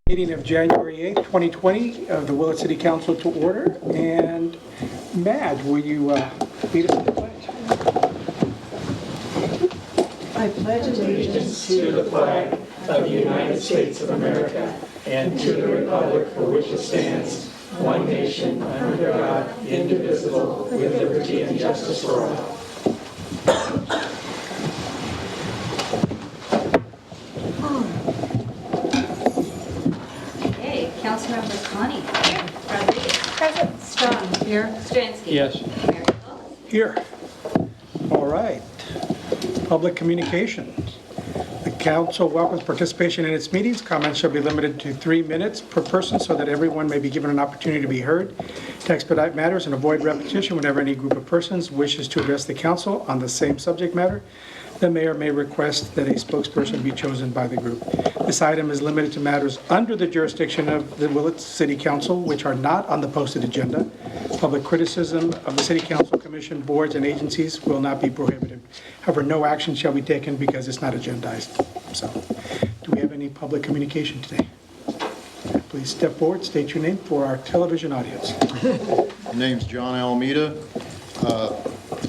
Meeting of January 8th, 2020 of the Willits City Council to order. And Madge, will you lead us in the pledge? I pledge allegiance to the flag of the United States of America and to the republic for which it stands, one nation, under God, indivisible, with liberty and justice for all. Okay, Councilmembers Connie. Here. Rodriguez. Present. Strong. Here. Stransky. Yes. Mary Phillips. Here. All right. Public communications. The council welcomes participation in its meetings. Comments shall be limited to 3 minutes per person so that everyone may be given an opportunity to be heard. To expedite matters and avoid repetition whenever any group of persons wishes to address the council on the same subject matter, the mayor may request that a spokesperson be chosen by the group. This item is limited to matters under the jurisdiction of the Willits City Council, which are not on the posted agenda. Public criticism of the City Council, Commission, boards, and agencies will not be prohibited. However, no action shall be taken because it's not agendized. So, do we have any public communication today? Please step forward, state your name for our television audience. My name's John Alameda.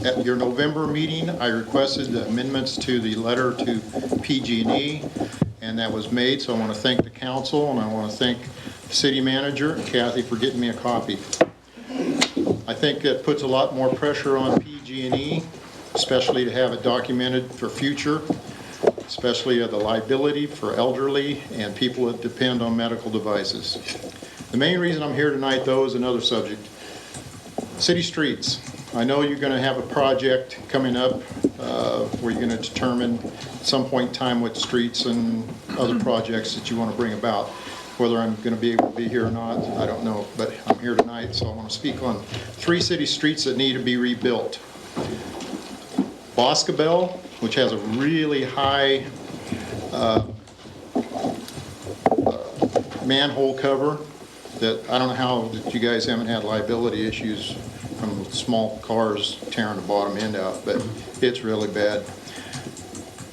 At your November meeting, I requested amendments to the letter to PG&E, and that was made, so I want to thank the council, and I want to thank the city manager and Kathy for getting me a copy. I think that puts a lot more pressure on PG&E, especially to have it documented for future, especially the liability for elderly and people that depend on medical devices. The main reason I'm here tonight, though, is another subject. City streets. I know you're going to have a project coming up where you're going to determine at some point in time what streets and other projects that you want to bring about. Whether I'm going to be able to be here or not, I don't know, but I'm here tonight, so I want to speak on 3 city streets that need to be rebuilt. Boscobel, which has a really high manhole cover that I don't know how that you guys haven't had liability issues from small cars tearing the bottom end out, but it's really bad.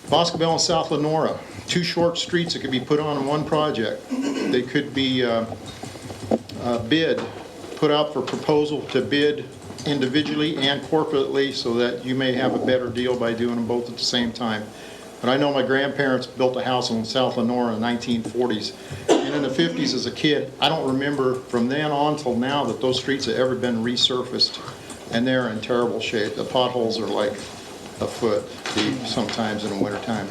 Boscobel and South Lenora, 2 short streets that could be put on in one project. They could be put out for proposal to bid individually and corporately so that you may have a better deal by doing them both at the same time. But I know my grandparents built a house in South Lenora in the 1940s, and in the 50s as a kid, I don't remember from then on till now that those streets have ever been resurfaced, and they're in terrible shape. The potholes are like a foot deep sometimes in the wintertime.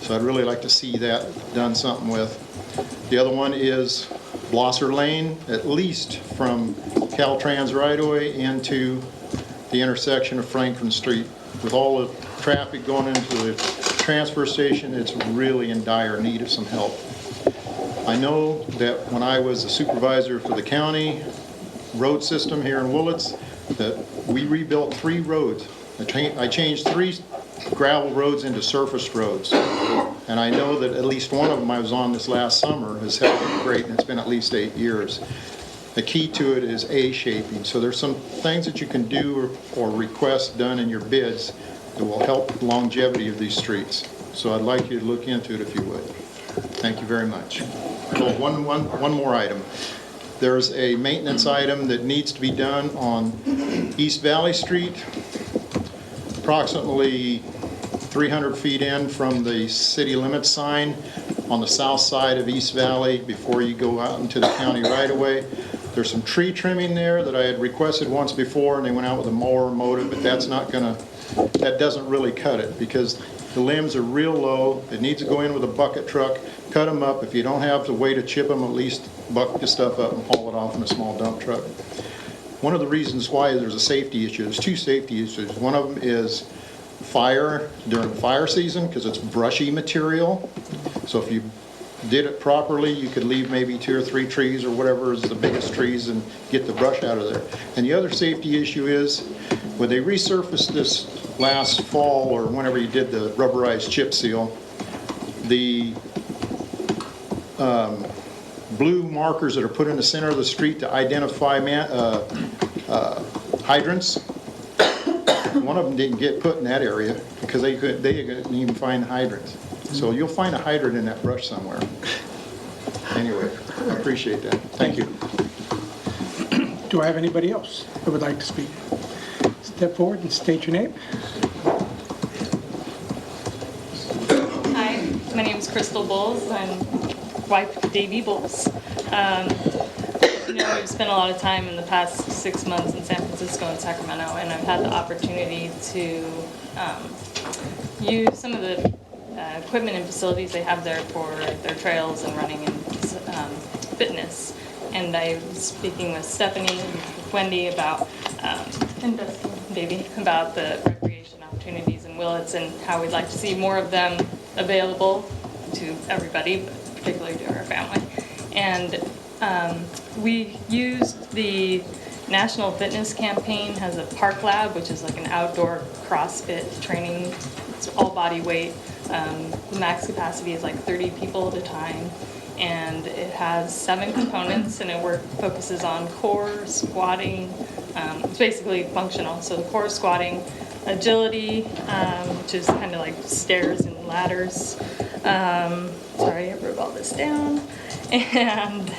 So I'd really like to see that done something with. The other one is Blosser Lane, at least from Caltrans right-of-way into the intersection of Franklin Street. With all the traffic going into the transfer station, it's really in dire need of some help. I know that when I was the supervisor for the county road system here in Willits, that we rebuilt 3 roads. I changed 3 gravel roads into surface roads. And I know that at least one of them I was on this last summer has held up great, and it's been at least 8 years. The key to it is A-shaping. So there's some things that you can do or request done in your bids that will help the longevity of these streets. So I'd like you to look into it if you would. Thank you very much. Oh, one more item. There's a maintenance item that needs to be done on East Valley Street, approximately 300 feet in from the city limits sign on the south side of East Valley before you go out into the county right-of-way. There's some tree trimming there that I had requested once before, and they went out with a mower motive, but that doesn't really cut it because the limbs are real low. It needs to go in with a bucket truck, cut them up. If you don't have the way to chip them, at least bucket the stuff up and haul it off in a small dump truck. One of the reasons why there's a safety issue, there's 2 safety issues. One of them is fire during fire season because it's brushy material. So if you did it properly, you could leave maybe 2 or 3 trees or whatever is the biggest trees and get the brush out of there. And the other safety issue is when they resurfaced this last fall or whenever you did the rubberized chip seal, the blue markers that are put in the center of the street to identify hydrants, one of them didn't get put in that area because they couldn't even find hydrants. So you'll find a hydrant in that brush somewhere. Anyway, I appreciate that. Thank you. Do I have anybody else that would like to speak? Step forward and state your name. Hi, my name is Crystal Bowles. I'm wife of Davey Bowles. We've spent a lot of time in the past 6 months in San Francisco and Sacramento, and I've had the opportunity to use some of the equipment and facilities they have there for their trails and running and fitness. And I was speaking with Stephanie and with Wendy about, and Davey, about the recreation opportunities in Willits and how we'd like to see more of them available to everybody, but particularly to our family. And we used the National Fitness Campaign has a park lab, which is like an outdoor CrossFit training. It's all body weight. The max capacity is like 30 people at a time. And it has 7 components, and it focuses on core, squatting. It's basically functional. So the core, squatting, agility, which is kind of like stairs and ladders. Sorry, I wrote all this down. And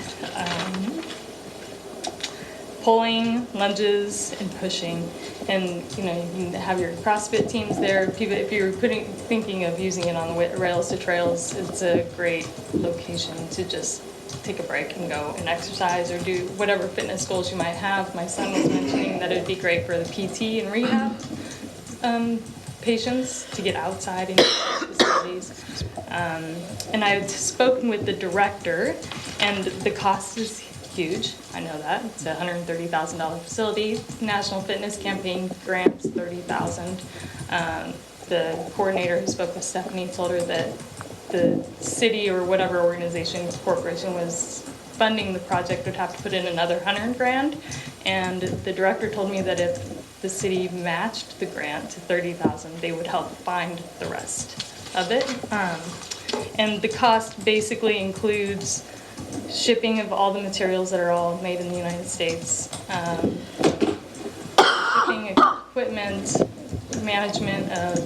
pulling, lunges, and pushing. And you can have your CrossFit teams there. If you're thinking of using it on the rails to trails, it's a great location to just take a break and go and exercise or do whatever fitness goals you might have. My son was mentioning that it'd be great for the PT and rehab patients to get outside into facilities. And I've spoken with the director, and the cost is huge. I know that. It's a $130,000 facility. National Fitness Campaign grants $30,000. The coordinator who spoke with Stephanie told her that the city or whatever organization, corporation was funding the project would have to put in another $100,000. And the director told me that if the city matched the grant to $30,000, they would help find the rest of it. And the cost basically includes shipping of all the materials that are all made in the United States, shipping equipment, management of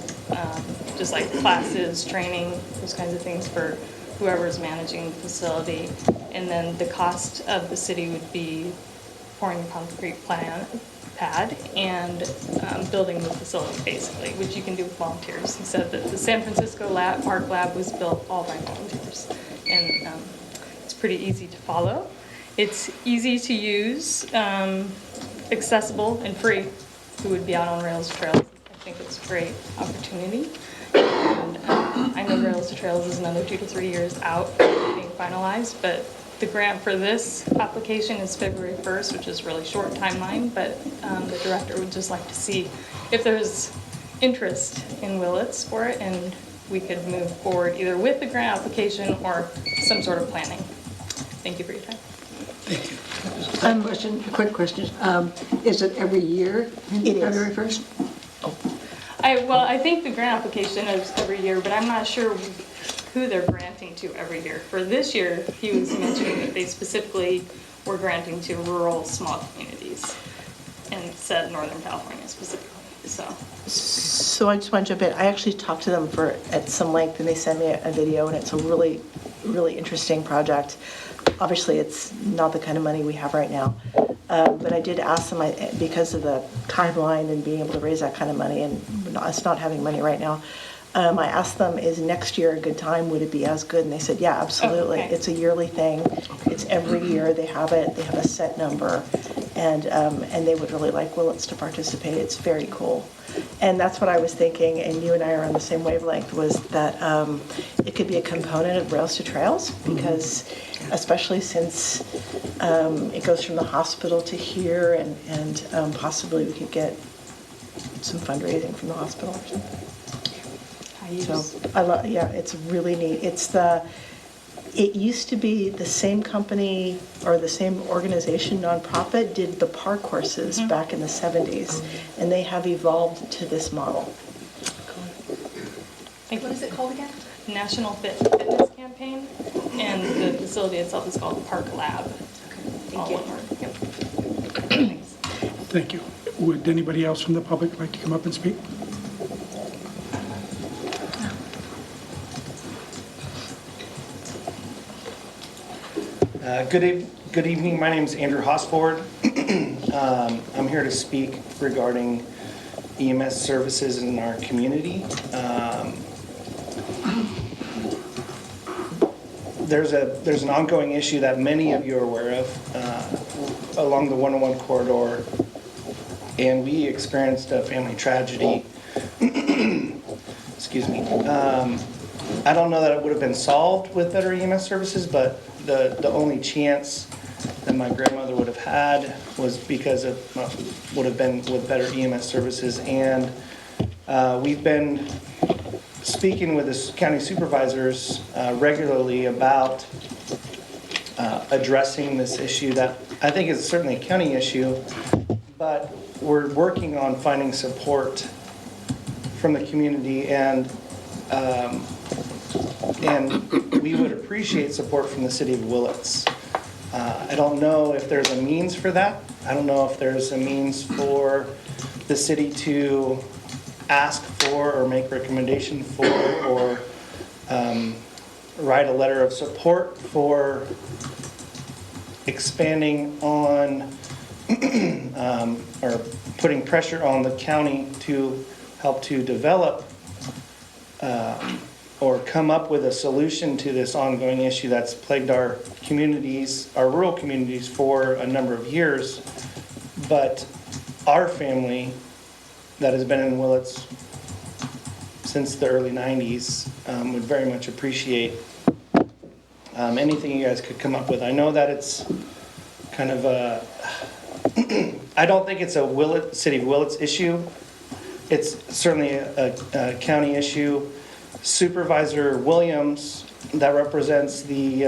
just like classes, training, those kinds of things for whoever's managing the facility. And then the cost of the city would be pouring a concrete pad and building the facility basically, which you can do with volunteers. He said that the San Francisco Park Lab was built all by volunteers. And it's pretty easy to follow. It's easy to use, accessible and free. Who would be out on Rails to Trails? I think it's a great opportunity. And I know Rails to Trails is another 2 to 3 years out being finalized, but the grant for this application is February 1st, which is a really short timeline, but the director would just like to see if there's interest in Willits for it, and we could move forward either with the grant application or some sort of planning. Thank you for your time. A quick question. Is it every year? It is. February 1st? I think the grant application is every year, but I'm not sure who they're granting to every year. For this year, he was mentioning that they specifically were granting to rural small communities, and said Northern California specifically. So I just want to jump in. I actually talked to them at some length, and they sent me a video, and it's a really, really interesting project. Obviously, it's not the kind of money we have right now. But I did ask them, because of the timeline and being able to raise that kind of money, and us not having money right now, I asked them, is next year a good time? Would it be as good? And they said, yeah, absolutely. Okay. It's a yearly thing. It's every year. They have it. They have a set number. And they would really like Willits to participate. It's very cool. And that's what I was thinking, and you and I are on the same wavelength, was that it could be a component of Rails to Trails, because especially since it goes from the hospital to here, and possibly we could get some fundraising from the hospital or something. So yeah, it's really neat. It used to be the same company or the same organization, nonprofit, did the park courses back in the 70s, and they have evolved to this model. Thank you. What is it called again? National Fitness Campaign, and the facility itself is called Park Lab. Thank you. All one word. Yep. Thanks. Thank you. Would anybody else from the public like to come up and speak? Good evening. My name is Andrew Hosford. I'm here to speak regarding EMS services in our community. There's an ongoing issue that many of you are aware of along the 101 corridor, and we experienced a family tragedy. Excuse me. I don't know that it would have been solved with better EMS services, but the only chance that my grandmother would have had was because of would have been with better EMS services. And we've been speaking with the county supervisors regularly about addressing this issue that I think is certainly a county issue, but we're working on finding support from the community, and we would appreciate support from the city of Willits. I don't know if there's a means for that. I don't know if there's a means for the city to ask for or make recommendation for or write a letter of support for expanding on or putting pressure on the county to help to develop or come up with a solution to this ongoing issue that's plagued our communities, our rural communities, for a number of years. But our family that has been in Willits since the early 90s would very much appreciate anything you guys could come up with. I know that it's kind of a, I don't think it's a city of Willits issue. It's certainly a county issue. Supervisor Williams, that represents the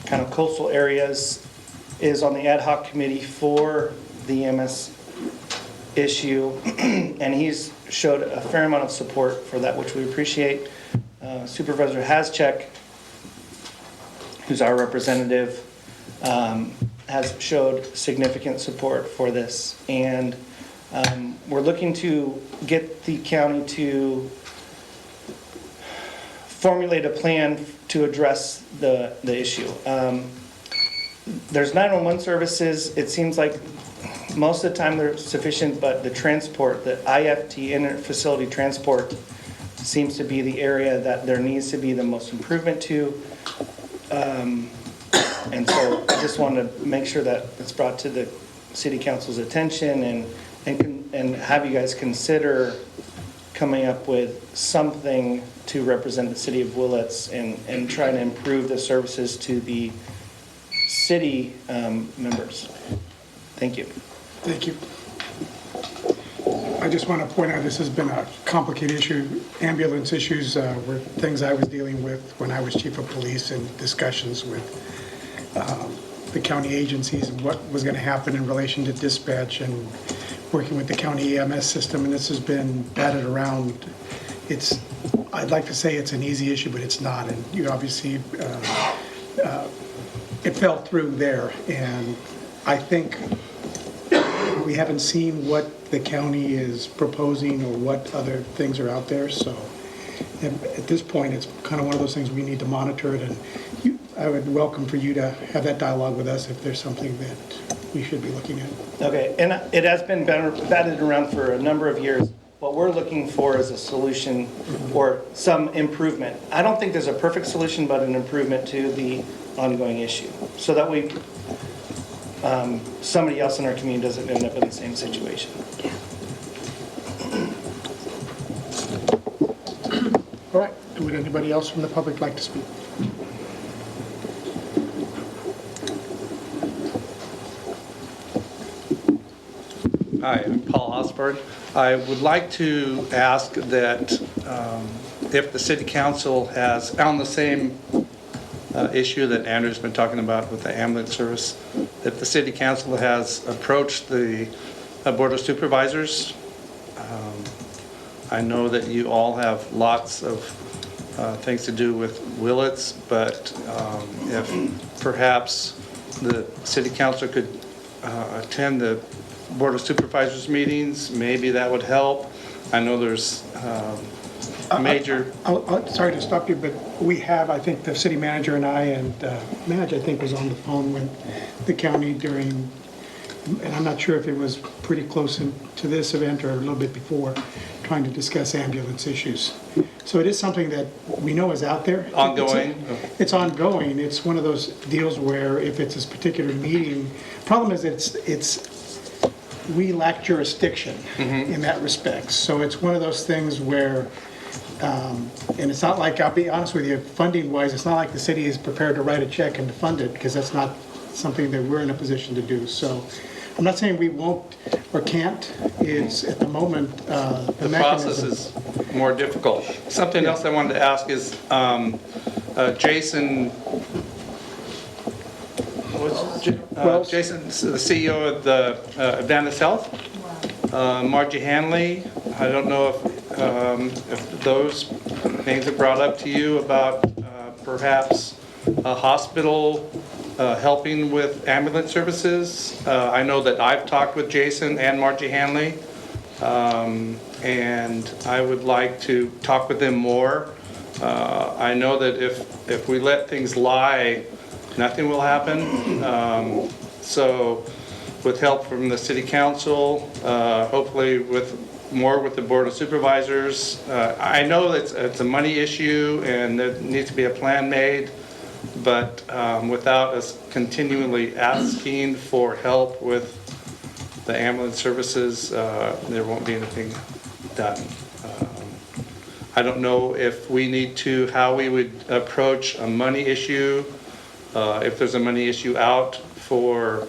kind of coastal areas, is on the ad hoc committee for the EMS issue, and he's showed a fair amount of support for that, which we appreciate. Supervisor Haschek, who's our representative, has showed significant support for this, and we're looking to get the county to formulate a plan to address the issue. There's 911 services. It seems like most of the time they're sufficient, but the transport, the IFT, inter-facility transport, seems to be the area that there needs to be the most improvement to. And so I just wanted to make sure that it's brought to the city council's attention and have you guys consider coming up with something to represent the city of Willits and trying to improve the services to the city members. Thank you. Thank you. I just want to point out this has been a complicated issue. Ambulance issues were things I was dealing with when I was chief of police, and discussions with the county agencies and what was going to happen in relation to dispatch and working with the county EMS system, and this has been batted around. I'd like to say it's an easy issue, but it's not, and you obviously, it fell through there, and I think we haven't seen what the county is proposing or what other things are out there, so at this point, it's kind of one of those things we need to monitor it, and I would welcome for you to have that dialogue with us if there's something that we should be looking at. Okay, and it has been batted around for a number of years. What we're looking for is a solution or some improvement. I don't think there's a perfect solution, but an improvement to the ongoing issue, so that we somebody else in our community doesn't end up in the same situation. All right, would anybody else from the public like to speak? Hi, I'm Paul Osborne. I would like to ask that if the city council has, on the same issue that Andrew's been talking about with the ambulance service, if the city council has approached the board of supervisors. I know that you all have lots of things to do with Willits, but if perhaps the city council could attend the board of supervisors meetings, maybe that would help. I know there's major, Sorry to stop you, but we have, I think the city manager and I, and Madge, I think, was on the phone with the county during, and I'm not sure if it was pretty close to this event or a little bit before, trying to discuss ambulance issues. So it is something that we know is out there. ongoing. It's ongoing. It's one of those deals where if it's this particular meeting, problem is we lack jurisdiction in that respect. So it's one of those things where, and it's not like, I'll be honest with you, funding-wise, it's not like the city is prepared to write a check and to fund it, because that's not something that we're in a position to do. So I'm not saying we won't or can't. It's at the moment, The process is more difficult. Something else I wanted to ask is, Jason, Jason's the CEO of the Advantage Health. Margie Hanley, I don't know if those names are brought up to you about perhaps a hospital helping with ambulance services. I know that I've talked with Jason and Margie Hanley, and I would like to talk with them more. I know that if we let things lie, nothing will happen. So with help from the city council, hopefully with the board of supervisors. I know it's a money issue and there needs to be a plan made, but without us continually asking for help with the ambulance services, there won't be anything done. I don't know if we need to, how we would approach a money issue. If there's a money issue out for,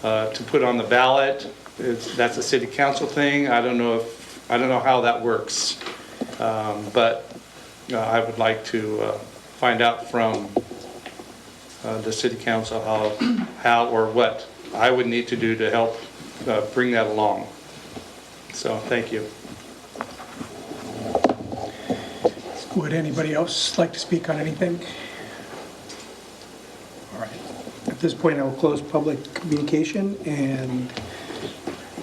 to put on the ballot, that's a city council thing. I don't know how that works. But I would like to find out from the city council how or what I would need to do to help bring that along. So, thank you. Would anybody else like to speak on anything? All right. At this point, I will close public communication. And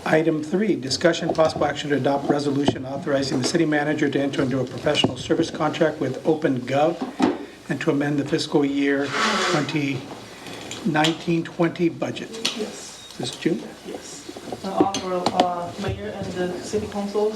item 3, discussion possible action to adopt resolution authorizing the city manager to enter into a professional service contract with OpenGov and to amend the fiscal year 2019-20 budget. Yes. This is June? Yes. Honorable Mayor and the City Council.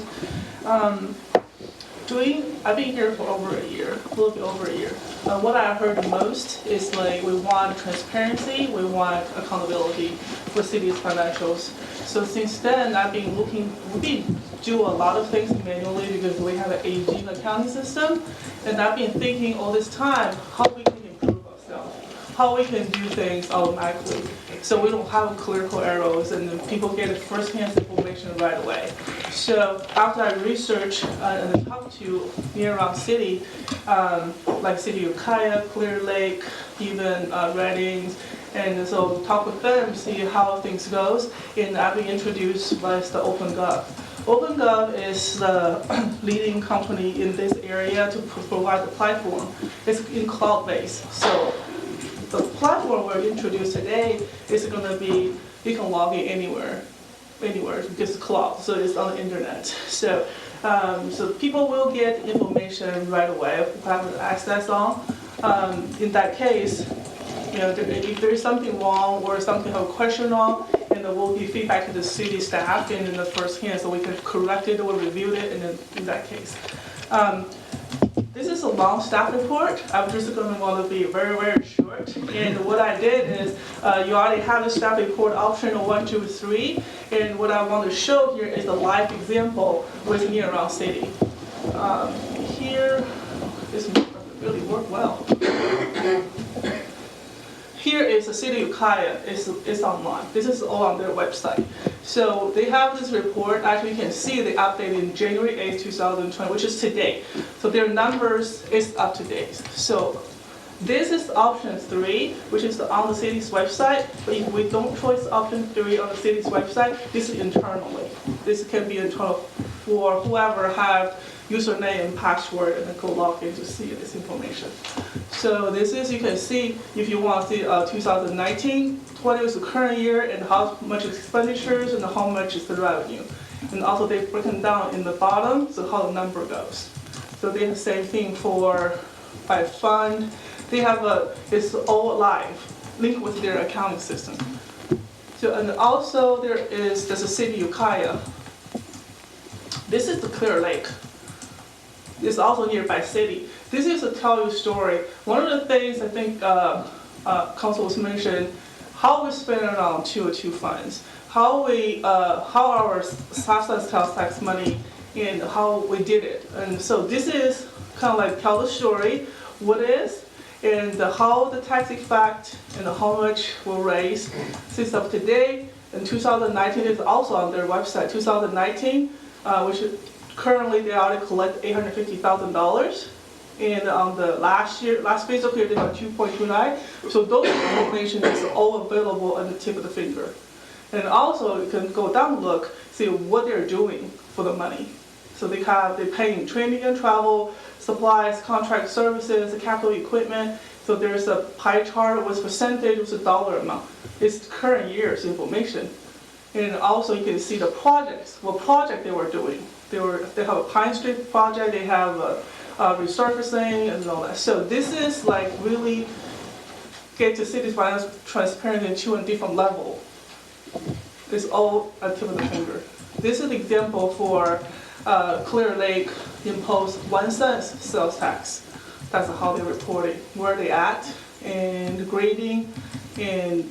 I've been here for over a year, a little bit over a year. What I heard the most is like we want transparency, we want accountability for city's financials. So since then, we've been do a lot of things manually because we have an aging accounting system, and I've been thinking all this time how we can improve ourselves, how we can do things automatically, so we don't have clerical errors and then people get first-hand information right away. So after I researched and talked to near-around city, like City of Ukiah, Clear Lake, even Redding, and so talk with them, see how things goes, and I've been introduced by the OpenGov. OpenGov is the leading company in this area to provide the platform. It's in cloud-based, so the platform we're introduced today is going to be, you can log in anywhere, because it's cloud, so it's on the internet. So, so people will get information right away if they have access on. In that case, you know, if there is something wrong or something have a question on, and there will be feedback to the city staff and in the first hand, so we can correct it or review it in that case. This is a long staff report. I'm just going to want to be very, very short. And what I did is, you already have the staff report option 1, 2, 3. And what I want to show here is a live example with near-around city. Here, this doesn't really work well. Here is the City of Ukiah. It's online. This is all on their website. So they have this report. Actually, you can see they updated in January 8, 2020, which is today. So their numbers is up to date. So this is option 3, which is on the city's website. But if we don't choose option 3 on the city's website, this is internally. This can be internal for whoever have username and password and then go log in to see this information. So this is, you can see, if you want to see 2019, 20 is the current year, and how much is expenditures and how much is the revenue. And also they've broken down in the bottom, so how the number goes. So they have the same thing for by fund. They have it's all live, linked with their accounting system. So, and also there's a city Ukiah. This is the Clear Lake. It's also nearby city. This is to tell you a story. One of the things I think Council was mentioned, how we spend it on 202 funds, how our sales tax money and how we did it. And so this is kind of like tell the story, what is, and how the tax effect and how much we'll raise since of today. In 2019 is also on their website. 2019, which currently they already collect $850,000. And on the last fiscal year, they got 2.29. So those information is all available on the tip of the finger. And also you can go down and look, see what they're doing for the money. So they're paying training and travel, supplies, contract services, capital equipment. So there's a pie chart with percentage, with a dollar amount. It's current year's information. And also you can see the projects, what project they were doing. They have a Pine Street project, they have resurfacing and all that. So this is like really get to city's finance transparency to a different level. It's all at the tip of the finger. This is an example for Clear Lake imposed 1 cent sales tax. That's how they report it, where they at, and the grading, and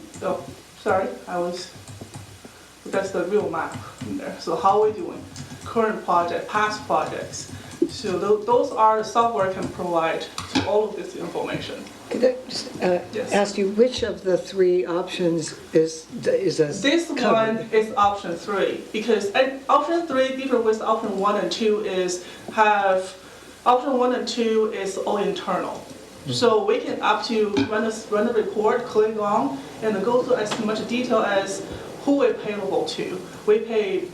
that's the real map in there. So how are we doing? Current project, past projects. So those are the software can provide to all of this information. Could I just Yes. ask you, which of the 3 options is This covered? one is option 3, because option 3 different with option 1 and 2 option 1 and 2 is all internal. So we can up to run the report, click on, and go through as much detail as who we're payable to. We pay,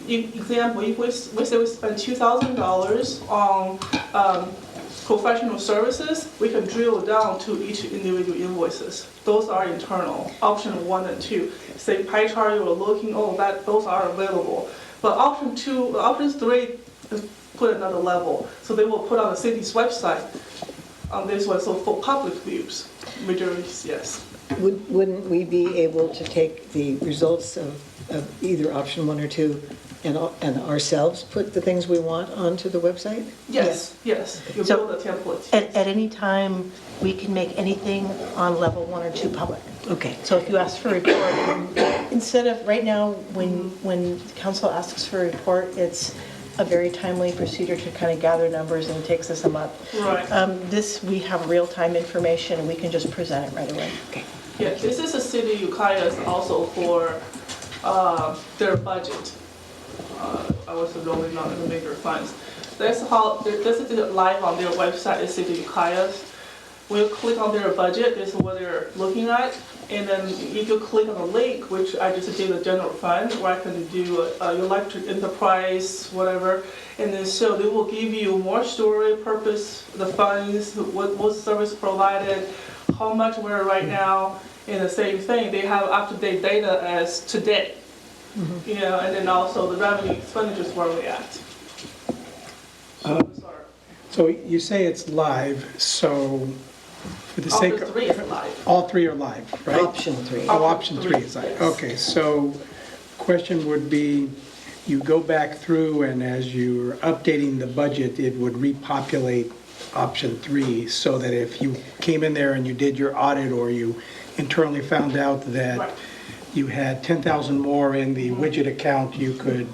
example, if we say we spend $2,000 on professional services, we can drill down to each individual invoices. Those are internal, option 1 and 2. Say pie chart you were looking, those are available. But option 3 is put another level. So they will put on the city's website on this one, so for public views, majority yes. Wouldn't we be able to take the results of either option 1 or 2 and ourselves put the things we want onto the website? Yes. You So- build a template. At any time, we can make anything on level 1 or 2 public. Okay. So if you ask for a report, instead of, right now, when council asks for a report, it's a very timely procedure to kind of gather numbers, and it takes us a month. Right. This, we have real-time information, and we can just present it right away. Okay. Yeah, this is a city Ukiah is also for their budget. I was enrolling on the major funds. This is live on their website, is City Ukiah's. When you click on their budget, this is what they're looking at. And then if you click on the link, which I just did a general fund, where I can do electric enterprise, whatever. And then so they will give you more story, purpose, the funds, what service provided, how much we're right now. And the same thing, they have up-to-date data as today. You know, and then also the revenue expenditures where we at. So you say it's live, so for the sake Option of... 3 is live. All 3 are live, right? Option 3. Oh, option 3 is live. Yes. Okay, so question would be, you go back through and as you're updating the budget, it would repopulate option 3 so that if you came in there and you did your audit or you internally found out that Right. you had 10,000 more in the widget account, you could,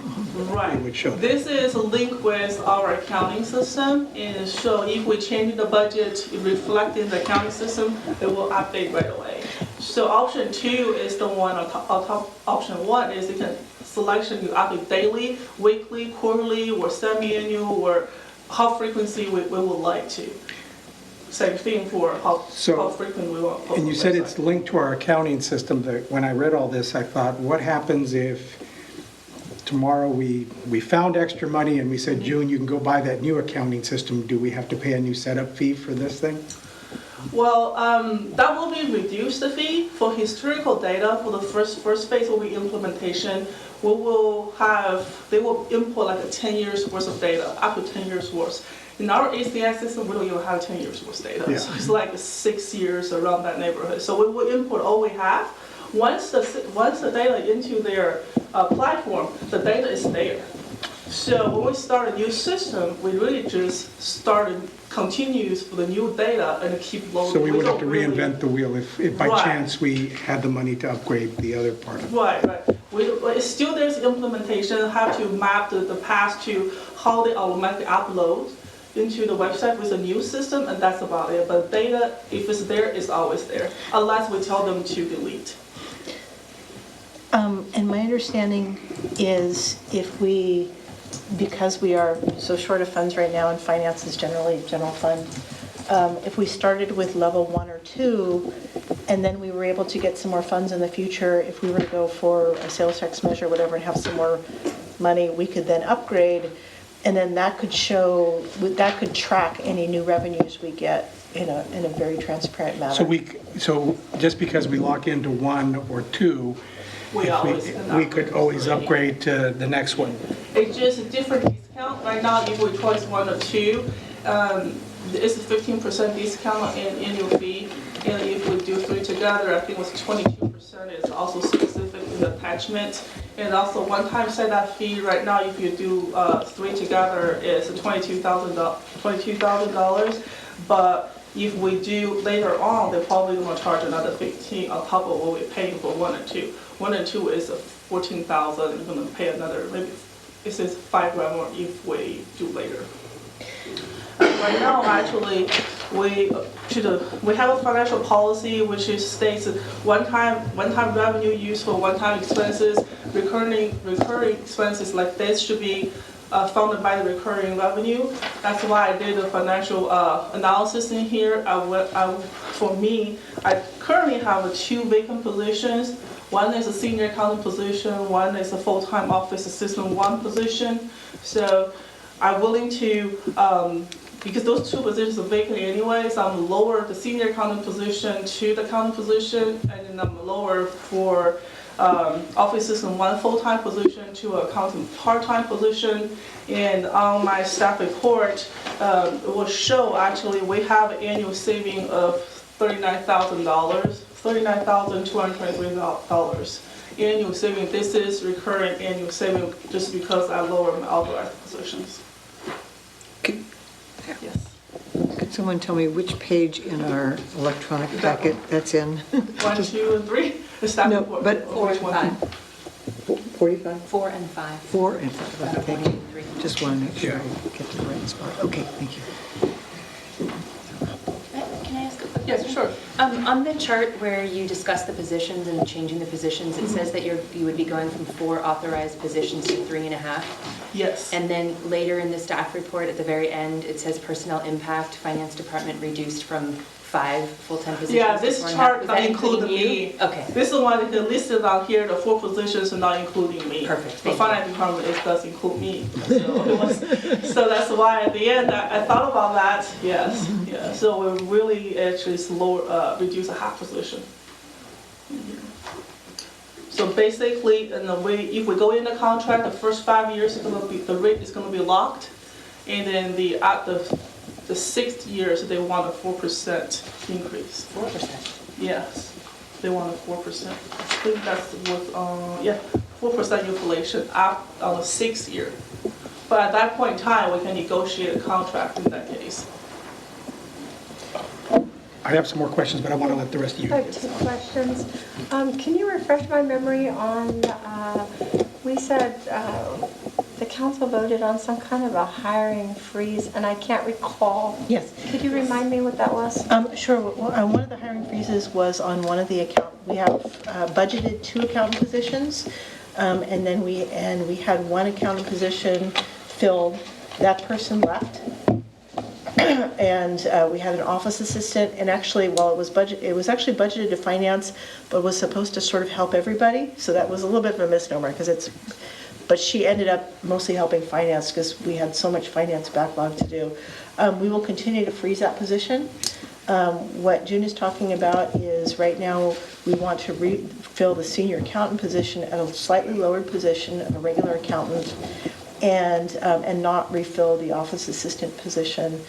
Right. it would show that. This is linked with our accounting system, and so if we change the budget, it reflects in the accounting system, it will update right away. So option 2 is the one on top. Option 1 is the selection you update daily, weekly, quarterly, or semi-annual, or how frequency we would like to. Same thing for how frequent we want. And you said it's linked to our accounting system. That when I read all this, I thought, what happens if tomorrow we found extra money and we said, June, you can go buy that new accounting system. Do we have to pay a new setup fee for this thing? Well, that will be reduced the fee for historical data. For the first phase will be implementation. They will import like 10 years worth of data, up to 10 years worth. In our ACS system, we don't even have 10 years worth of data. Yeah. So it's like 6 years around that neighborhood. So we will input all we have. Once the data into their platform, the data is there. So when we start a new system, we really just started continues for the new data and keep loading. So we would have to don't really- reinvent the wheel if by Right. chance we had the money to upgrade the other part of it. Right. It's still there's implementation, how to map the past to how they automatically upload into the website with a new system, and that's about it. But data, if it's there, it's always there, unless we tell them to delete. And my understanding is because we are so short of funds right now, and finance is generally general fund, if we started with level 1 or 2, and then we were able to get some more funds in the future, if we were to go for a sales tax measure, whatever, and have some more money, we could then upgrade, and then that could track any new revenues we get in a very transparent manner. So just because we lock into 1 or 2, We could always upgrade to the next one. It's just a different discount. Right now, if we choose 1 or 2, it's a 15% discount on annual fee. And if we do 3 together, I think it was 22%. It's also specific in the attachment. And also one-time setup fee, right now, if you do 3 together, it's $22,000. But if we do later on, they're probably going to charge another 15 on top of what we're paying for 1 and 2. 1 and 2 is $14,000. You're going to pay another, maybe it says $5,000 more if we do later. Right now, actually, we have a financial policy which states one-time revenue used for one-time expenses, recurring expenses like this should be funded by the recurring revenue. That's why I did a financial analysis in here. For me, I currently have 2 vacant positions. One is a senior accountant position, one is a full-time office assistant 1 position. So I'm willing to, because those 2 positions are vacant anyway, so I'm lower the senior accountant position to the accountant position, and then I'm lower for office assistant 1 full-time position to accountant part-time position. And on my staff report, it will show actually we have an annual saving of $39,000. $39,223 annual saving. This is recurring annual saving just because I lower my authorized positions. Yes. Could someone tell me which page in our electronic packet that's in? 1, 2, and 3. The staff No, report. but- 4 and 5. 45? 4 and 5. 4 and 5, okay, thank you. 3. Just want to make sure Yeah. I get to the right spot. Okay, thank you. Can I ask a quick Yes, question? sure. On the chart where you discuss the positions and changing the positions, it says that you would be going from 4 authorized positions to 3.5. Yes. And then later in the staff report, at the very end, it says personnel impact, finance department reduced from 5 full-time positions Yeah, to this 4.5. chart Was not that including including me. you? Okay. This is one that listed out here, the 4 positions are not including me. Perfect, The thank finance department, it does include me. So that's why at the end, I thought about that, yes. Yeah, so we really actually reduce a half position. So basically, if we go in the contract, the first 5 years, the rate is going to be locked. And then the 6th years, they want a 4% increase. 4%. Yes, they want a 4%. I think that's what, 4% inflation up on the 6th year. But at that point in time, we can negotiate a contract in that case. I have some more questions, but I want to let the rest of you. I have 2 questions. Can you refresh my memory on, we said the council voted on some kind of a hiring freeze, and I can't recall. Yes. Could you remind me what that was? Sure. One of the hiring freezes was on one of the we have budgeted 2 accountant positions, and then we had 1 accountant position filled. That person left. And we had an office assistant, and actually, while it was actually budgeted to finance, but was supposed to sort of help everybody. So that was a little bit of a misnomer, but she ended up mostly helping finance because we had so much finance backlog to do. We will continue to freeze that position. What June is talking about is right now we want to fill the senior accountant position at a slightly lowered position of a regular accountant. and not refill the office assistant position,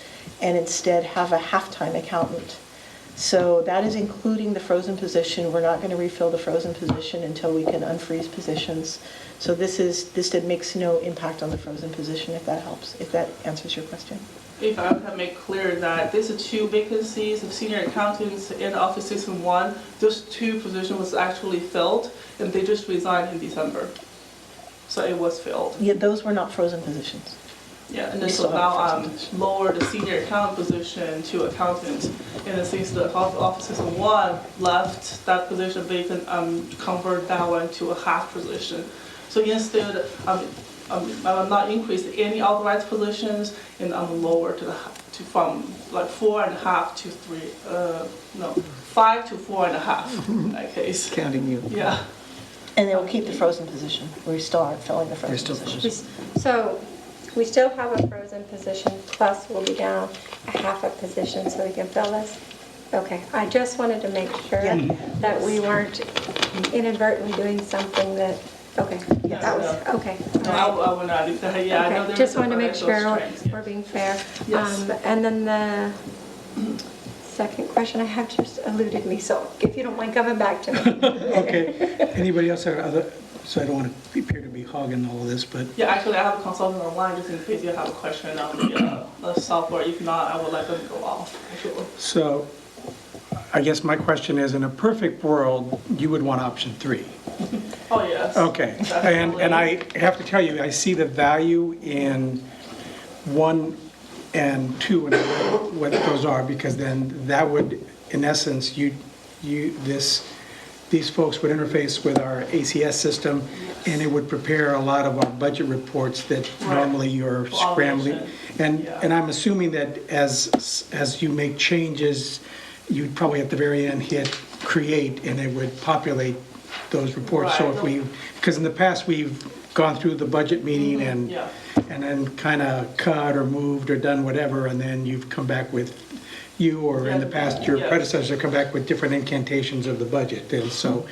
and instead have a half-time accountant. So that is including the frozen position. We're not going to refill the frozen position until we can unfreeze positions. So this makes no impact on the frozen position, if that helps, if that answers your question. If I can make clear that these are 2 vacancies of senior accountants in Office System 1, those 2 positions was actually filled, and they just resigned in December. So it was filled. Yeah, those were not frozen positions. Yeah, and We then still so have now a I'm frozen position. lower the senior accountant position to accountant. And then since the Office System 1 left that position vacant, convert that one to a half position. So instead, I'm not increased any authorized positions, and I'm lower from like 4.5 to 3, 5 to 4.5 in that case. Counting you. Yeah. And they will keep the frozen position. We still aren't filling the frozen still position. So we still have a frozen position, plus we'll be down a half a position so we can fill this? Okay, I just wanted to make sure that we weren't inadvertently doing something that, okay, that was, okay. No, I will not do that. Yeah, I know Okay, there just is a wanted to make financial sure strength, we're being fair. Yes. And then the second question I have just eluded me, so if you don't mind coming back to me. Okay, anybody else have other, so I don't want to appear to be hogging all of this, but Yeah, actually, I have a consultant online just in case you have a question on the software. If not, I would let them go off, actually. so I guess my question is, in a perfect world, you would want option 3. Oh, yes. Okay, and I have to tell you, I see the value in 1 and 2 and what those are, because then that would, in essence, these folks would interface with our ACS system, and it would prepare a lot of our budget reports that normally you're scrambling. And I'm assuming that as you make changes, you'd probably at the very end hit create, and it would populate those reports. So if because in the past, we've gone through the budget meeting and then kind of cut or moved or done whatever, and then you've come back with, or in the past, your predecessor come back with different incantations of the budget. And so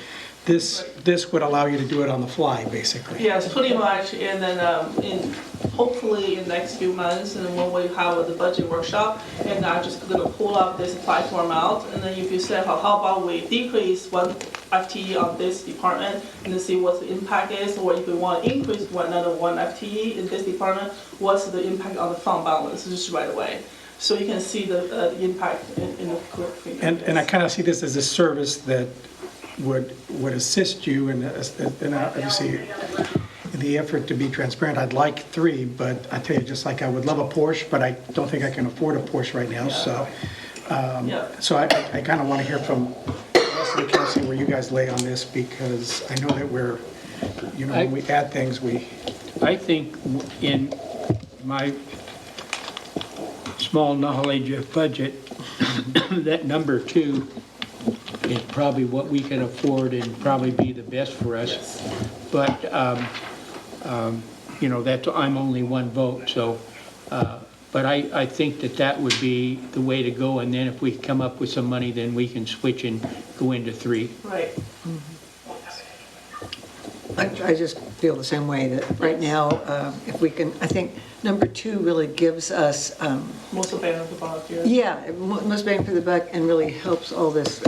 this would allow you to do it on the fly, basically. Yes, pretty much. And then hopefully in the next few months, and then when we have the budget workshop, and I'm just going to pull up this platform out. And then if you say, how about we decrease 1 FTE on this department and then see what the impact is, or if we want to increase another 1 FTE in this department, what's the impact on the fund balance just right away. So you can see the impact in the quick figure. And I kind of see this as a service that would assist you, and obviously in the effort to be transparent, I'd like 3, but I tell you, just like I would love a Porsche, but I don't think I can afford a Porsche right now, so. So I kind of want to hear from the rest of the council where you guys lay on this, because I know that when we add things, I think in my small knowledge of budget, that number 2 is probably what we can afford and probably be the best for us. But, I'm only 1 vote, so, but I think that would be the way to go. And then if we come up with some money, then we can switch and go into 3. Right. I just feel the same way, that right now, if we can, I think number 2 really gives us, Most of bang for the buck, most bang for the buck, and really helps all this,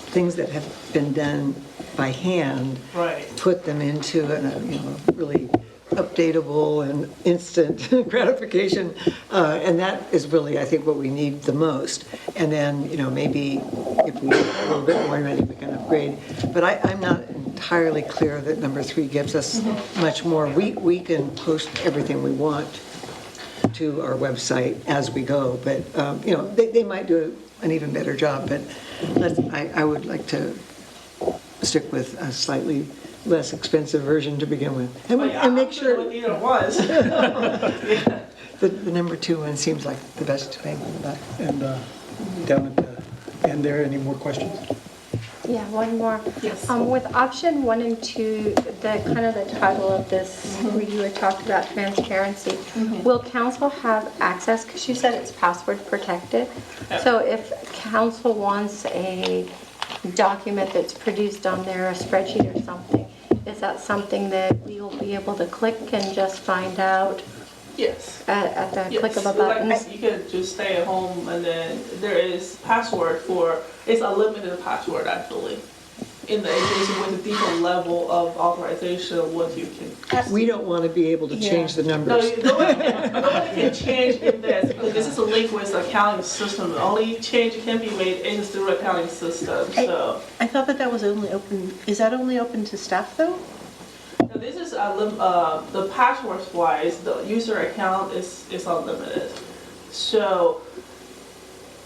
things that have been done by hand, Right. put them into a really updatable and instant gratification, and that is really, I think, what we need the most. And then, maybe if we get a little bit more money, we can upgrade. But I'm not entirely clear that number 3 gives us much more. We can post everything we want to our website as we go, but they might do an even better job. But I would like to stick with a slightly less expensive version to begin with, and make sure Either was. the number 2 one seems like the best bang for the buck. and down at the end there, any more questions? Yeah, one more. Yes. With option 1 and 2, the kind of the title of this, where you had talked about transparency, will council have access, because you said it's password protected, so if council wants a document that's produced on there, a spreadsheet or something, is that something that we will be able to click and just find out Yes. at the Yes. click of a Like, button? you could just stay at home and then there is password for, it's a limited password actually. In the agency with a deeper level of authorization, what you can. We don't want to be able to change the No, numbers. nobody can change in this, because this is a link with the accounting system. The only change can be made is through accounting system, so. I thought that was only open, is that only open to staff though? Now, this is, the passwords wise, the user account is unlimited. So,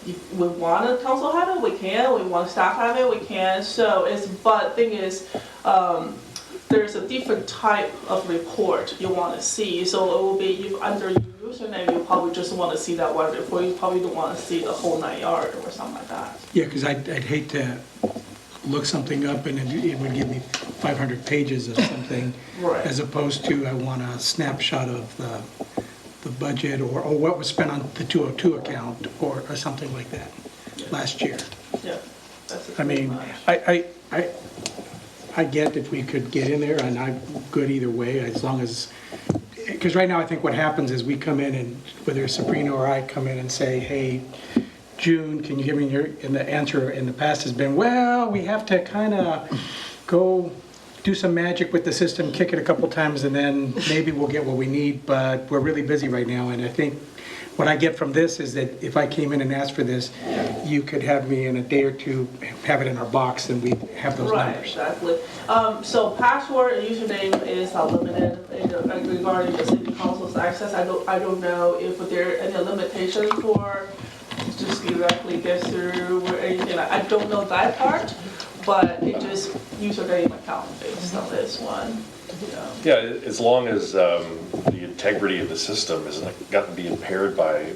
if we want a council have it, we can, we want staff have it, we can. So but thing is, there's a different type of report you want to see. So it will be, if under your username, you probably just want to see that one report. You probably don't want to see the whole 9 yards or something like that. Yeah, because I'd hate to look something up and it would give me 500 pages of something, Right. as opposed to I want a snapshot of the budget or what was spent on the 202 account or something like that last year. Yeah, that's it. I mean, I get if we could get in there, and I'm good either way, as long as, because right now I think what happens is we come in and, whether Sabrina or I come in and say, hey, June, can you give me your, and the answer in the past has been, well, we have to kind of go do some magic with the system, kick it a couple times, and then maybe we'll get what we need, but we're really busy right now. And I think what I get from this is that if I came in and asked for this, you could have me in a day or two, have it in our box, and we have those Right, numbers. exactly. So password and username is unlimited regarding the city council's access. I don't know if there are any limitations for just directly get through or anything. I don't know that part, but it just username account based on this one. Yeah, as long as the integrity of the system isn't got to be impaired by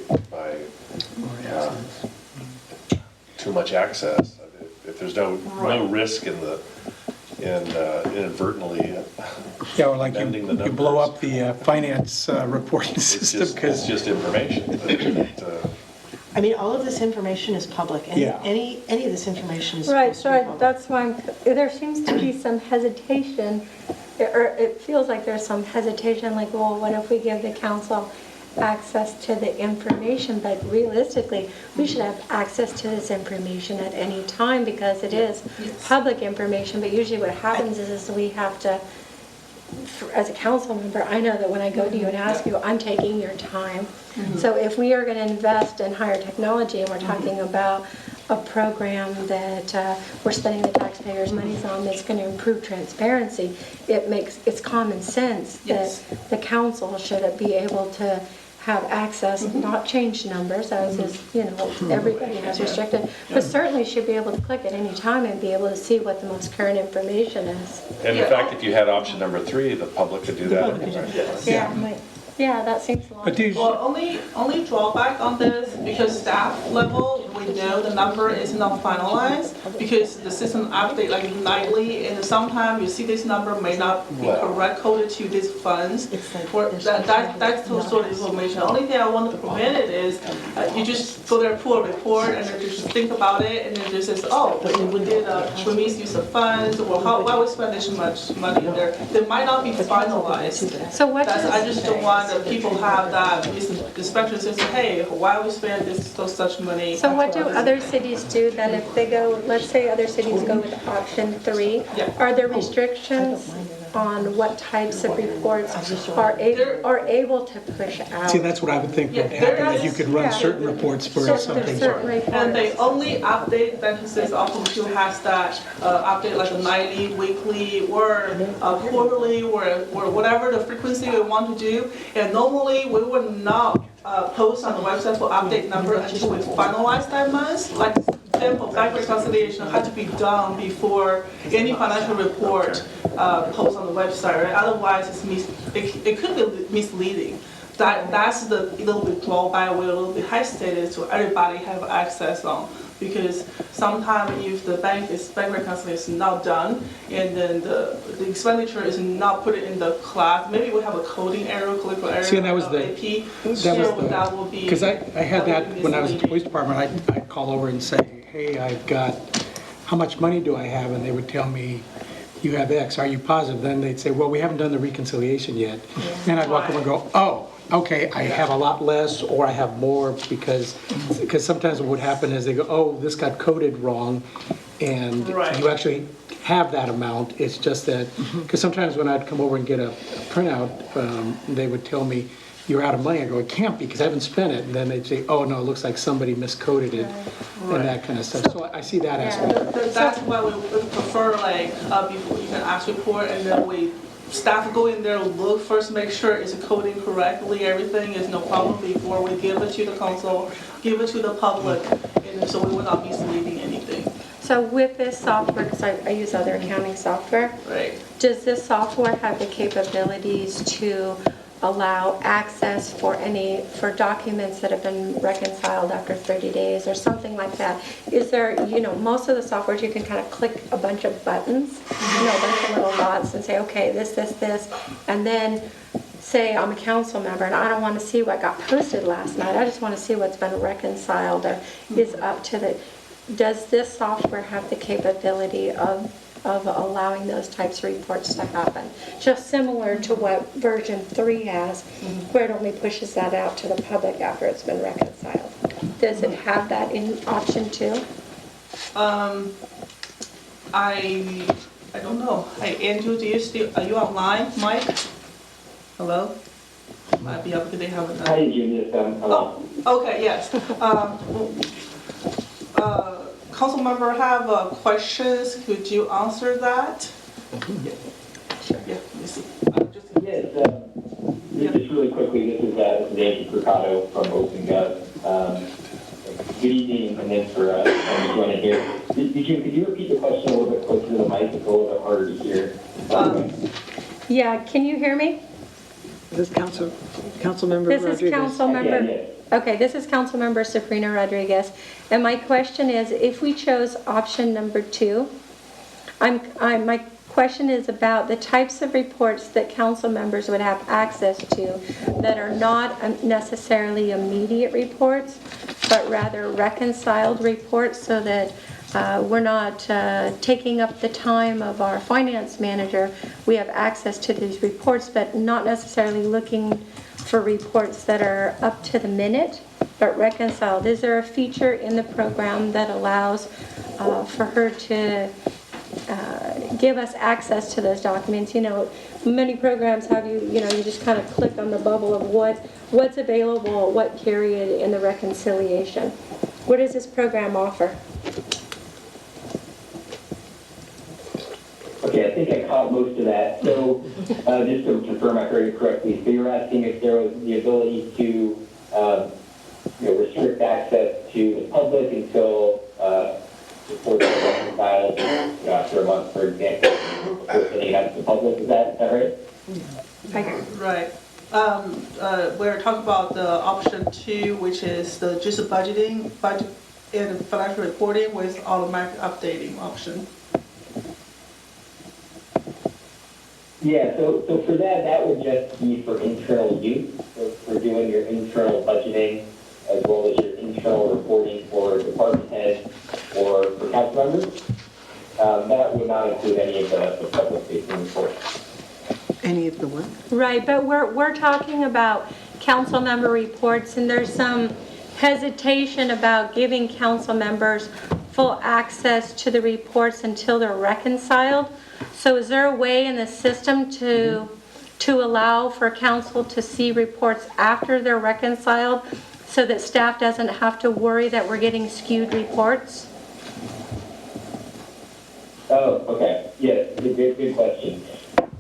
too much access. If there's no risk in inadvertently Yeah, or like amending the you numbers. blow up the finance reporting system, It's because, just information. I mean, all of this information is public, and Yeah. any of this information is Right, supposed to be so public. that's why there seems to be some hesitation, or it feels like there's some hesitation, like, well, what if we give the council access to the information? But realistically, we should have access to this information at any time because it is public information. But usually what happens is we have to, as a council member, I know that when I go to you and ask you, I'm taking your time. So if we are going to invest in higher technology and we're talking about a program that we're spending the taxpayers' money on that's going to improve transparency, it's common sense that the council should be able to have access, not change numbers, as is, everybody has restricted, but certainly should be able to click at any time and be able to see what the most current information is. And in fact, if you had option number 3, the public could do that. Yeah, that seems logical. Well, only drawback on this, because staff level, we know the number is not finalized, because the system update like nightly, and sometimes you see this number may not be correct coded to these funds. That's the sort of information. The only thing I want to prevent it is, you just go there, pull a report, and then just think about it, and then just says, oh, we misuse of funds, or why we spend this much money there. They might not be finalized. So what I just don't want the people have that inspection says, hey, why we spend such money? So what do other cities do that if they go, let's say other cities go with option 3, are there restrictions on what types of reports are able to push out? see, that's what I would think would happen, that you could run certain reports for something. And they only update, that says option 2 has that update like a nightly, weekly, or quarterly, or whatever the frequency we want to do. And normally we would not post on the website for update number until we finalize that month. Like, for example, bank reconciliation had to be done before any financial report post on the website, right? Otherwise, it could be misleading. That's the little bit drawback, we're a little bit hesitated to everybody have access on. Because sometimes if the bank reconciliation is not done, and then the expenditure is not put in the class, maybe we have a coding error, clerical error. See, and that was AP, that will be. because I had that when I was at the police misleading. department, I'd call over and say, hey, I've got, how much money do I have? And they would tell me, you have X, are you positive? Then they'd say, well, we haven't done the reconciliation yet. And I'd walk over and go, oh, okay, I have a lot less, or I have more, because sometimes what would happen is they go, oh, this got coded wrong, and Right. you actually have that amount. It's just that, because sometimes when I'd come over and get a printout, they would tell me, you're out of money. I go, it can't be, because I haven't spent it. And then they'd say, oh, no, it looks like somebody miscoded it, and that kind of stuff. So I see that aspect. That's why we prefer like, before you can ask report, and then staff go in there, look first, make sure it's coding correctly, everything is no problem before we give it to the council, give it to the public, and so we will not be misleading anything. So with this software, because I use other accounting software, Right. does this software have the capabilities to allow access for documents that have been reconciled after 30 days or something like that? Is there, most of the softwares you can kind of click a bunch of buttons, a bunch of little dots and say, okay, this, and then say I'm a council member and I don't want to see what got posted last night. I just want to see what's been reconciled or is up to the. Does this software have the capability of allowing those types of reports to happen? Just similar to what version 3 has, where it only pushes that out to the public after it's been reconciled. Does it have that in option 2? I don't know. Hey, Andrew, are you online? Mike? Hello? Might be up because they haven't done. Hi, Junior. Hello. Oh, okay, yes. Council member have questions. Could you answer that? Sure. Yeah, let me see. Yes, just really quickly, this is Andrew Mercado from OpenGov. Good evening, and then for joining here. Could you repeat the question a little bit closer to the mic? It's a little bit harder to hear. Yeah, can you hear me? This Councilmember This Rodriguez. is Councilmember. Yes. Okay, this is Councilmember Sabrina Rodriguez, and my question is, if we chose option number 2, my question is about the types of reports that council members would have access to that are not necessarily immediate reports, but rather reconciled reports, so that we're not taking up the time of our finance manager. We have access to these reports, but not necessarily looking for reports that are up to the minute, but reconciled. Is there a feature in the program that allows for her to give us access to those documents? Many programs have you just kind of click on the bubble of what's available at what period in the reconciliation. What does this program offer? Okay, I think I caught most of that. So just to confirm I heard it correctly, so you're asking if there was the ability to restrict access to the public until reports are reconciled after a month, for example, before sending it out to the public. Is that right? Right. We're talking about the option 2, which is just a budget and financial reporting with automatic updating option. Yeah, so for that would just be for internal use, so for doing your internal budgeting as well as your internal reporting for department heads or for council members. That would not include any of the public-facing reports. Any of the what? Right, but we're talking about council member reports, and there's some hesitation about giving council members full access to the reports until they're reconciled. So is there a way in the system to allow for council to see reports after they're reconciled, so that staff doesn't have to worry that we're getting skewed reports? Oh, okay. Yes, good question.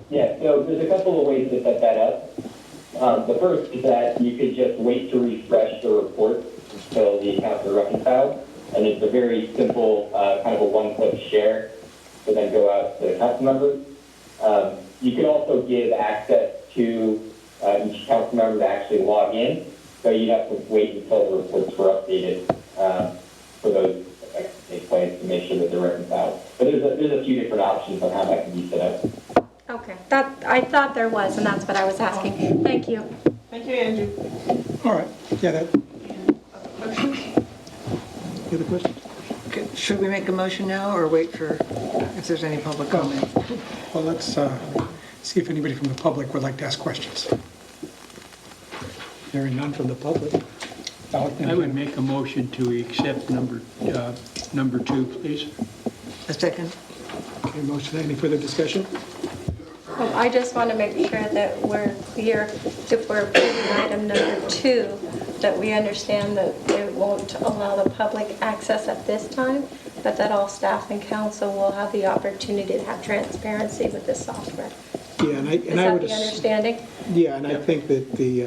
Yeah, so there's a couple of ways to set that up. The first is that you could just wait to refresh the report until the accounts are reconciled. And it's a very simple, kind of a one-click share to then go out to the council members. You can also give access to each council member to actually log in. So you'd have to wait until the reports were updated for those to take place to make sure that they're reconciled. But there's a few different options on how that can be set up. Okay, I thought there was, and that's what I was asking. Thank you. Thank you, Andrew. All right, yeah, that, Questions? any other questions? Should we make a motion now or wait for, if there's any public comment? Well, let's see if anybody from the public would like to ask questions. Hearing none from the public. I would make a motion to accept number 2, please. A second? Okay, motion, any further discussion? I just want to make sure that we're clear, if we're approving item number 2, that we understand that it won't allow the public access at this time, but that all staff and council will have the opportunity to have transparency with this software. Yeah, and I Is that would. the understanding? Yeah, and I think that the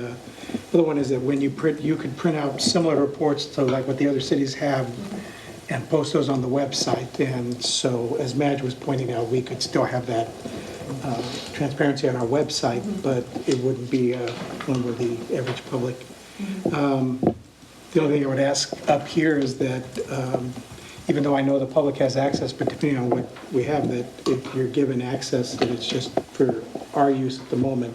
other one is that when you print, you could print out similar reports to like what the other cities have and post those on the website. And so, as Madge was pointing out, we could still have that transparency on our website, but it wouldn't be one where the average public. The only thing I would ask up here is that even though I know the public has access, but depending on what we have, that if you're given access, that it's just for our use at the moment.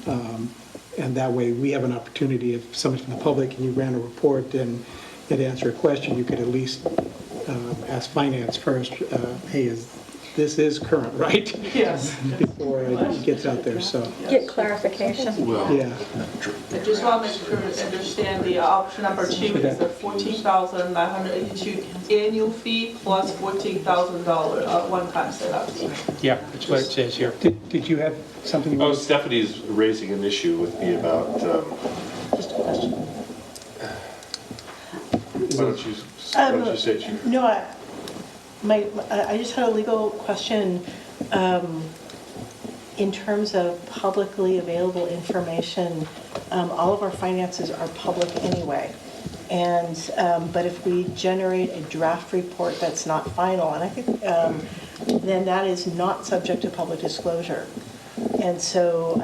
And that way we have an opportunity, if somebody from the public and you ran a report and had to answer a question, you could at least ask finance first, hey, this is current, right? Yes. Before it gets out there, so, Get clarification. yeah. I just want to make sure to understand the option number 2 is the $14,982 annual fee plus $14,000 one-time setup fee. Yeah, that's what it says here. Did you have something you Oh, wanted? Stephanie's raising an issue with me about, Just a question. why don't you say, Chief? No, I just had a legal question. In terms of publicly available information, all of our finances are public anyway. And, but if we generate a draft report that's not final, and I think, then that is not subject to public disclosure. And so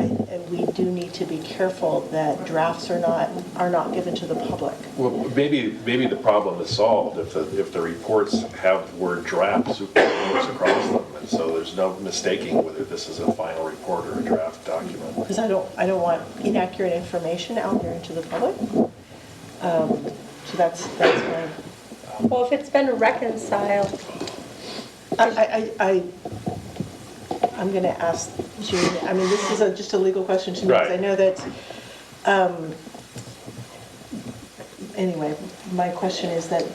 we do need to be careful that drafts are not given to the public. Well, maybe the problem is solved if the reports have the word draft superimposed across them, and so there's no mistaking whether this is a final report or a draft document. Because I don't want inaccurate information out there into the public. So that's my. Well, if it's been reconciled, I'm going to ask Jean, I mean, this is just a legal question to me, because I know that, anyway, my question is that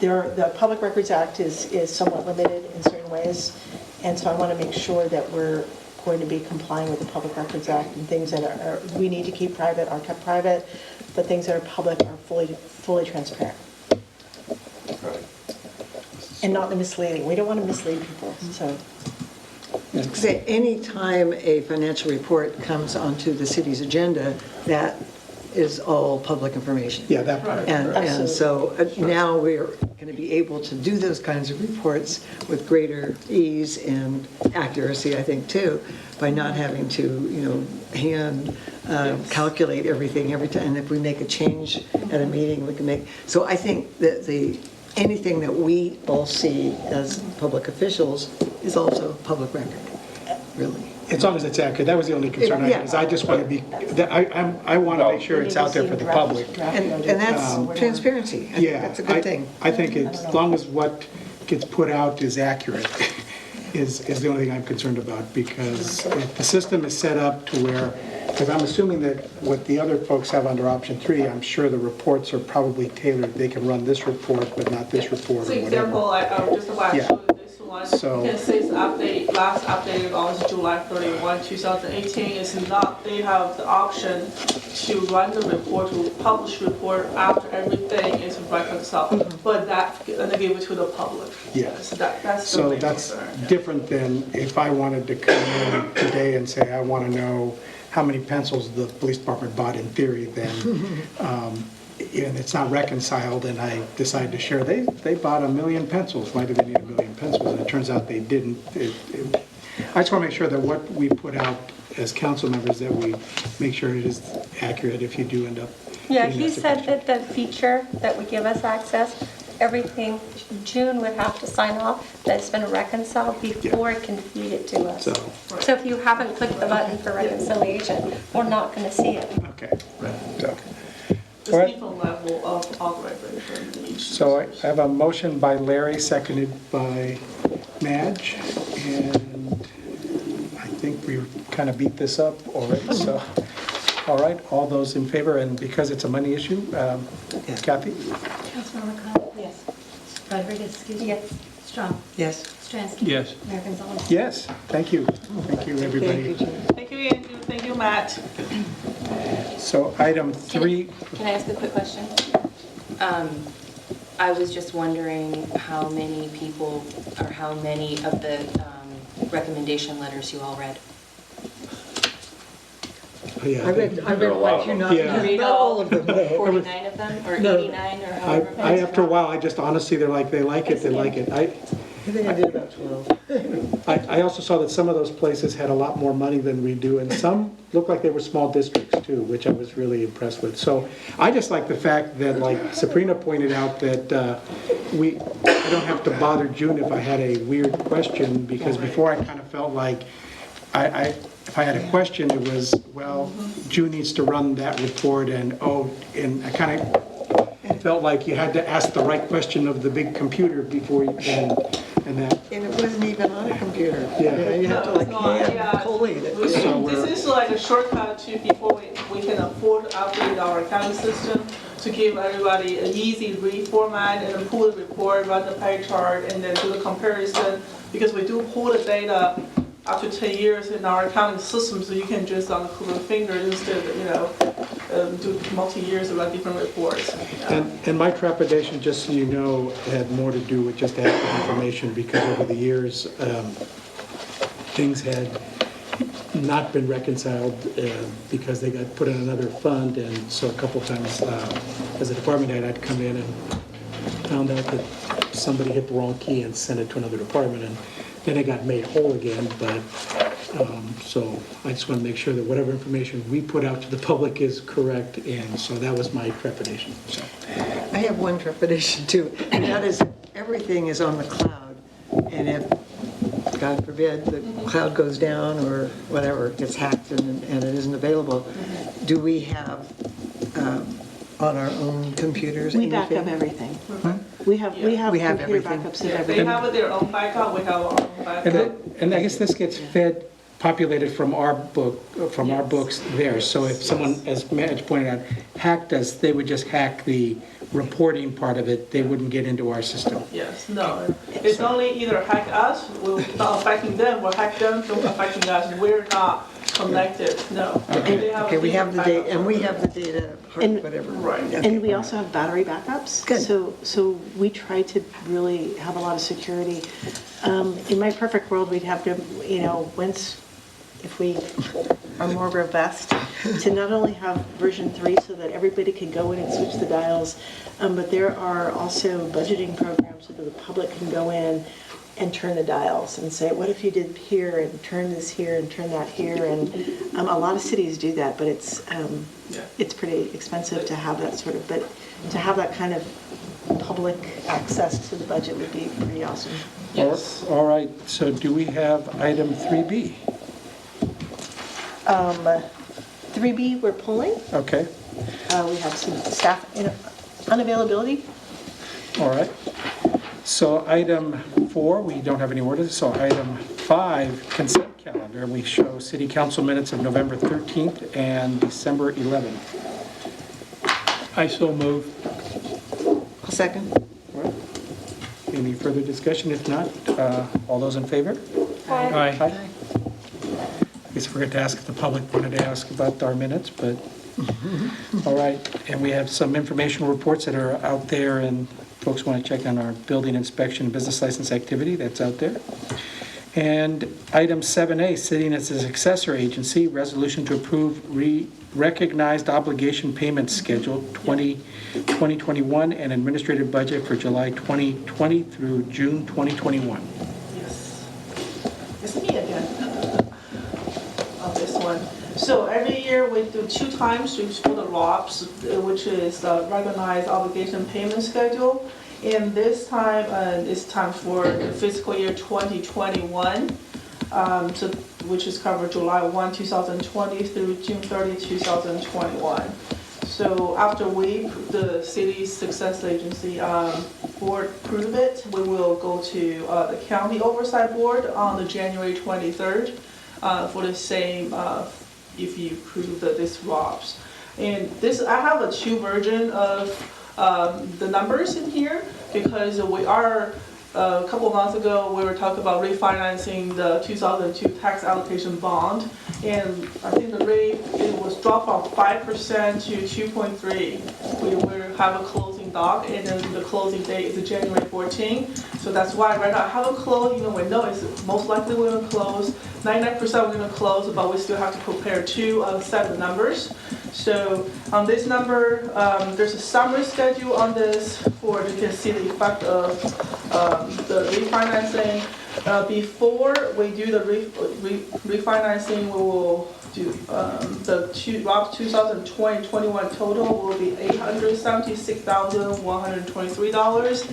the Public Records Act is somewhat limited in certain ways, and so I want to make sure that we're going to be complying with the Public Records Act, and things that are we need to keep private are kept private, but things that are public are fully transparent. Right. And not misleading. We don't want to mislead people, so. Say, any time a financial report comes onto the city's agenda, that is all public information. Yeah, that part. And so now we're going to be able to do those kinds of reports with greater ease and accuracy, I think, too, by not having to, hand calculate everything every time. And if we make a change at a meeting, we can make. So I think that anything that we all see as public officials is also public record, really. As long as it's accurate, that was the only concern I had, is I just want to be, I want to make sure it's out there for the public. And that's transparency. I think Yeah. that's a good thing. I think it's, as long as what gets put out is accurate, is the only thing I'm concerned about, because if the system is set up to where, because I'm assuming that what the other folks have under option 3, I'm sure the reports are probably tailored, they can run this report, but not this report For or whatever. example, just what I Yeah. showed this one, So- you can see it's last updated on July 31, 2018. It's not, they have the option to run the report, to publish report after everything is reconciled, but that's gonna give it to the public. Yeah. So that's the So main that's concern. different than if I wanted to come in today and say, I want to know how many pencils the police department bought in theory, then, and it's not reconciled, and I decide to share, they bought 1 million pencils, why do they need 1 million pencils? And it turns out they didn't. I just want to make sure that what we put out as council members, that we make sure it is accurate if you do end up. yeah, getting he that said that the feature that would give us access, everything, June would have to sign off that it's been reconciled before it can feed it to us. So if you haven't clicked the button for reconciliation, we're not going to see it. Okay, right. So, There's All right. different level of authorization in each. So I have a motion by Larry, seconded by Madge, and I think we kind of beat this up already, so. All right, all those in favor, and because it's a money issue, Kathy? Councilmember Cobb? Yes. Rodriguez, excuse me? Yes. Strong? Yes. Stransky? Yes. Mayor Gonzalez? Yes, thank you. Thank you, everybody. Thank you, Andrew. Thank you, Matt. So item 3, Can I ask a quick question? I was just wondering how many people, or how many of the recommendation letters you all read? I read quite a few, Yeah. Read not all of them, no. 49 of them, or No. 89, or however I, many? after a while, I just honestly, they like it. I I think I did about 12. I also saw that some of those places had a lot more money than we do, and some looked like they were small districts too, which I was really impressed with. So I just like the fact that, like Sabrina pointed out, that I don't have to bother June if I had a weird question, because before I kind of felt like if I had a question, it was, well, June needs to run that report, and I kind of felt like you had to ask the right question of the big computer before you and that. And it wasn't even on a computer. Yeah. You have to like hand collate it. This is like a shortcut to before we can afford to upgrade our accounting system, to give everybody an easy read format and then pull the report, run the pie chart, and then do the comparison. Because we do pull the data up to 10 years in our accounting system, so you can just on the click of a finger instead of, do multi-years around different reports. And my trepidation, just so you know, had more to do with just the information, because over the years, things had not been reconciled because they got put in another fund, and so a couple times as a department head, I'd come in and found out that somebody hit the wrong key and sent it to another department, and then it got made whole again. But so I just want to make sure that whatever information we put out to the public is correct, and so that was my trepidation. So. I have one trepidation too, and that is everything is on the cloud. And if, God forbid, the cloud goes down or whatever, gets hacked and it isn't available, do we have on our own computers We back anything? up everything. We have computer everything. backups of They everything. have their own backup, we have our own backup. And I guess this gets populated from our books there. So if someone, as Madge pointed out, hacked us, they would just hack the reporting part of it. They wouldn't get into our system. Yes, no, it's only either hack us, we're not affecting them, or hack them, from affecting us, we're not connected, no. They have Okay, we have the different data, and we have the data, And- whatever. Right. And we also have battery backups. Good. So we try to really have a lot of security. In my perfect world, we'd have to, if we are more robust, to not only have version 3 so that everybody can go in and switch the dials, but there are also budgeting programs so that the public can go in and turn the dials and say, what if you did here and turn this here and turn that here? And a lot of cities do that, but it's pretty expensive to have that sort of, but to have that kind of public access to the budget would be pretty awesome. Yes. All right, so do we have item 3B? 3B, we're pulling. Okay, We have some staff unavailability. all right. So item 4, we don't have any orders. So item 5, consent calendar. We show city council minutes of November 13th and December 11th. I so move. A second. All right. Any further discussion? If not, all those in favor? Aye. I guess I forgot to ask if the public wanted to ask about our minutes, but, all right. And we have some informational reports that are out there, and folks want to check on our building inspection and business license activity, that's out there. And item 7A, sitting as a successor agency, resolution to approve recognized obligation payment schedule 2021 and administrative budget for July 2020 through June 2021. Yes. It's me again on this one. So every year we do 2 times for the ROPS, which is the recognized obligation payment schedule. And this time, it's time for the fiscal year 2021, which is covered July 1, 2020 through June 30, 2021. So after the city's success agency board approve it, we will go to the county oversight board on the January 23rd for the same, if you approve this ROPS. And this, I have a 2 version of the numbers in here, because we are, a couple of months ago, we were talking about refinancing the 2002 tax allocation bond. And I think the rate, it was dropped from 5% to 2.3. We will have a closing doc, and then the closing date is January 14. So that's why right now I haven't closed, even though we know it's most likely we're going to close. 99% we're going to close, but we still have to prepare 2 set of numbers. So on this number, there's a summary schedule on this for you can see the effect of the refinancing. Before we do the refinancing, we will do the ROPS 2020-21 total will be $876,123.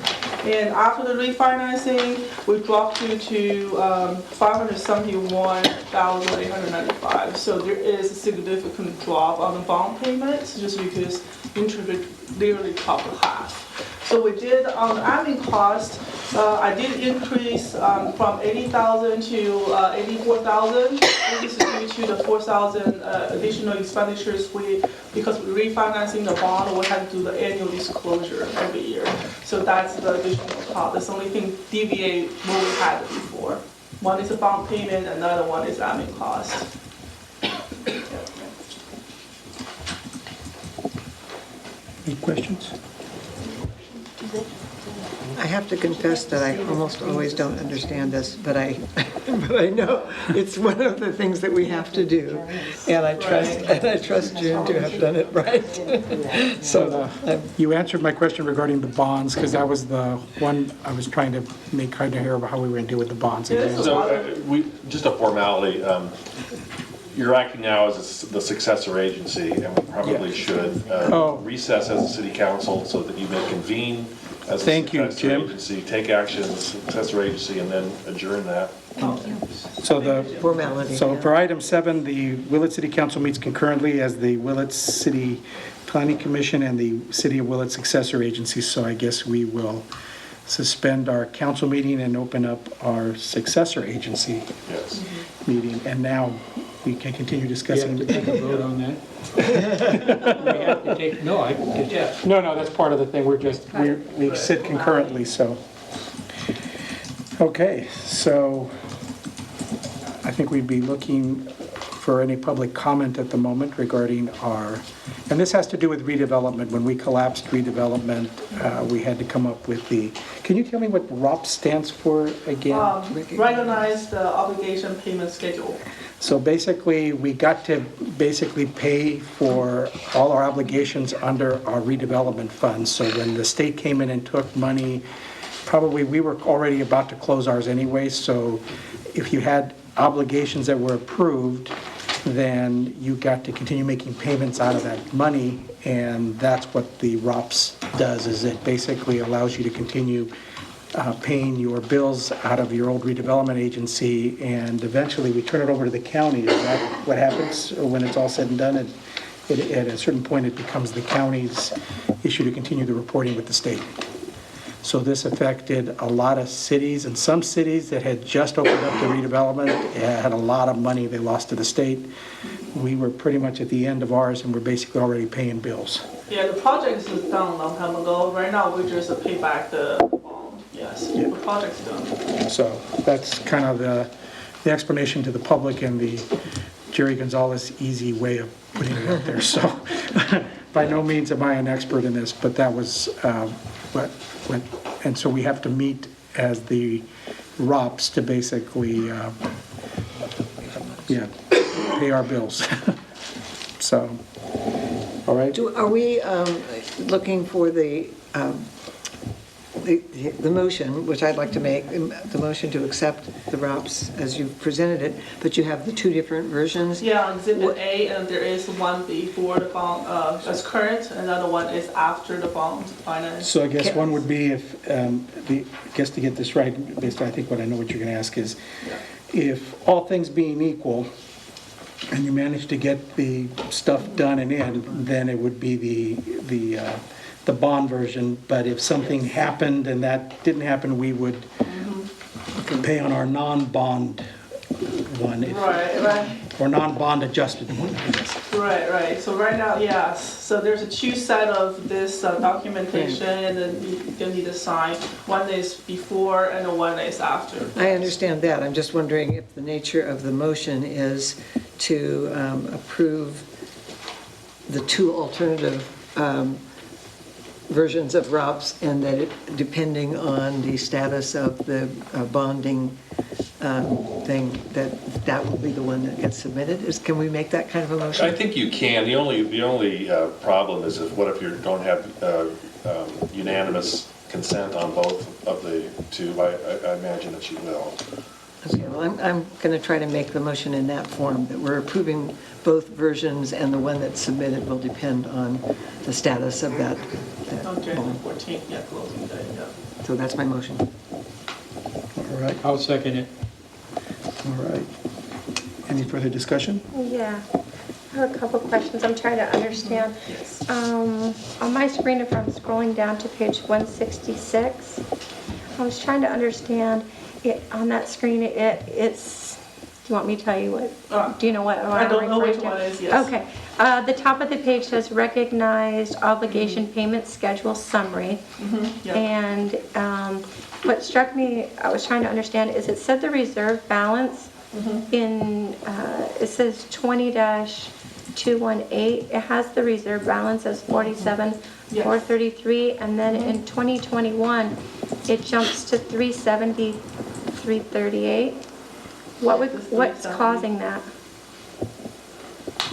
And after the refinancing, we dropped to $571,895. So there is a significant drop on the bond payments just because interest rate literally dropped half. So we did on the admin cost, I did increase from 80,000 to 84,000. This is due to the 4,000 additional expenditures because we're refinancing the bond, we have to do the annual disclosure every year. So that's the additional cost. That's the only thing deviate what we had before. One is a bond payment, another one is admin cost. Any questions? I have to confess that I almost always don't understand this, but I know it's one of the things that we have to do, and I trust June to have done it right. So you answered my question regarding the bonds, because that was the one I was trying to make kind of hear about how we were going to deal with the bonds. So just a formality. You're acting now as the successor agency, and we probably should recess as a city council so that you may convene as a successor agency, take action as a successor agency, and then adjourn that. So the formality. So for item 7, the Willits City Council meets concurrently as the Willits City Planning Commission and the City of Willits successor agency. So I guess we will suspend our council meeting and open up our successor agency meeting. And now we can continue discussing. We have to take a vote on that? We have to take, no, No, that's part of the thing. We sit concurrently, so. Okay, so I think we'd be looking for any public comment at the moment regarding and this has to do with redevelopment. When we collapsed redevelopment, we had to come up with can you tell me what ROP stands for again? Recognize the obligation payment schedule. So basically, we got to pay for all our obligations under our redevelopment funds. So when the state came in and took money, probably we were already about to close ours anyway. So if you had obligations that were approved, then you got to continue making payments out of that money. And that's what the ROPS does, is it basically allows you to continue paying your bills out of your old redevelopment agency, and eventually we turn it over to the county. Is that what happens when it's all said and done? At a certain point, it becomes the county's issue to continue the reporting with the state. So this affected a lot of cities, and some cities that had just opened up the redevelopment had a lot of money they lost to the state. We were pretty much at the end of ours, and we're basically already paying bills. Yeah, the project is done a long time ago. Right now, we just pay back the bond. Yes, the project's done. So that's kind of the explanation to the public and the Jerry Gonzalez easy way of putting it out there. So by no means am I an expert in this, but that was and so we have to meet as the ROPS to basically pay our bills. So, all right. Are we looking for the motion, which I'd like to make, the motion to accept the ROPS as you've presented it, but you have the 2 different versions? Yeah, Exhibit A, and there is one before the bond, that's current, another one is after the bond finance. So I guess one would be if, to get this right, based on I think what I know what you're going to ask is, if all things being equal, and you manage to get the stuff done and in, then it would be the bond version. But if something happened and that didn't happen, we would pay on our non-bond one. Right. Or non-bond adjusted one, I guess. Right. So right now, yes. So there's a two set of this documentation, and then you need to sign. One is before and the one is after. I understand that. I'm just wondering if the nature of the motion is to approve the two alternative versions of ROPS, and that depending on the status of the bonding thing, that will be the one that gets submitted? Can we make that kind of a motion? I think you can. The only problem is what if you don't have unanimous consent on both of the two? I imagine that you will. Okay, well, I'm going to try to make the motion in that form, that we're approving both versions, and the one that's submitted will depend on the status of that. On January 14th, yeah, closing day, yeah. So that's my motion. All right. I'll second it. All right. Any further discussion? Yeah, I have a couple questions I'm trying to understand. On my screen, if I'm scrolling down to page 166, I was trying to understand it on that screen. It's. Do you want me to tell you what? Do you know what? I don't know which referring to? one is, yes. Okay. The top of the page says recognized obligation payment schedule summary. Yeah. And what struck me, I was trying to understand, is it said the reserve balance in, it says 20-218. It has the reserve balance as 47,433, and then in 2021, it jumps to 370,338. What's causing that?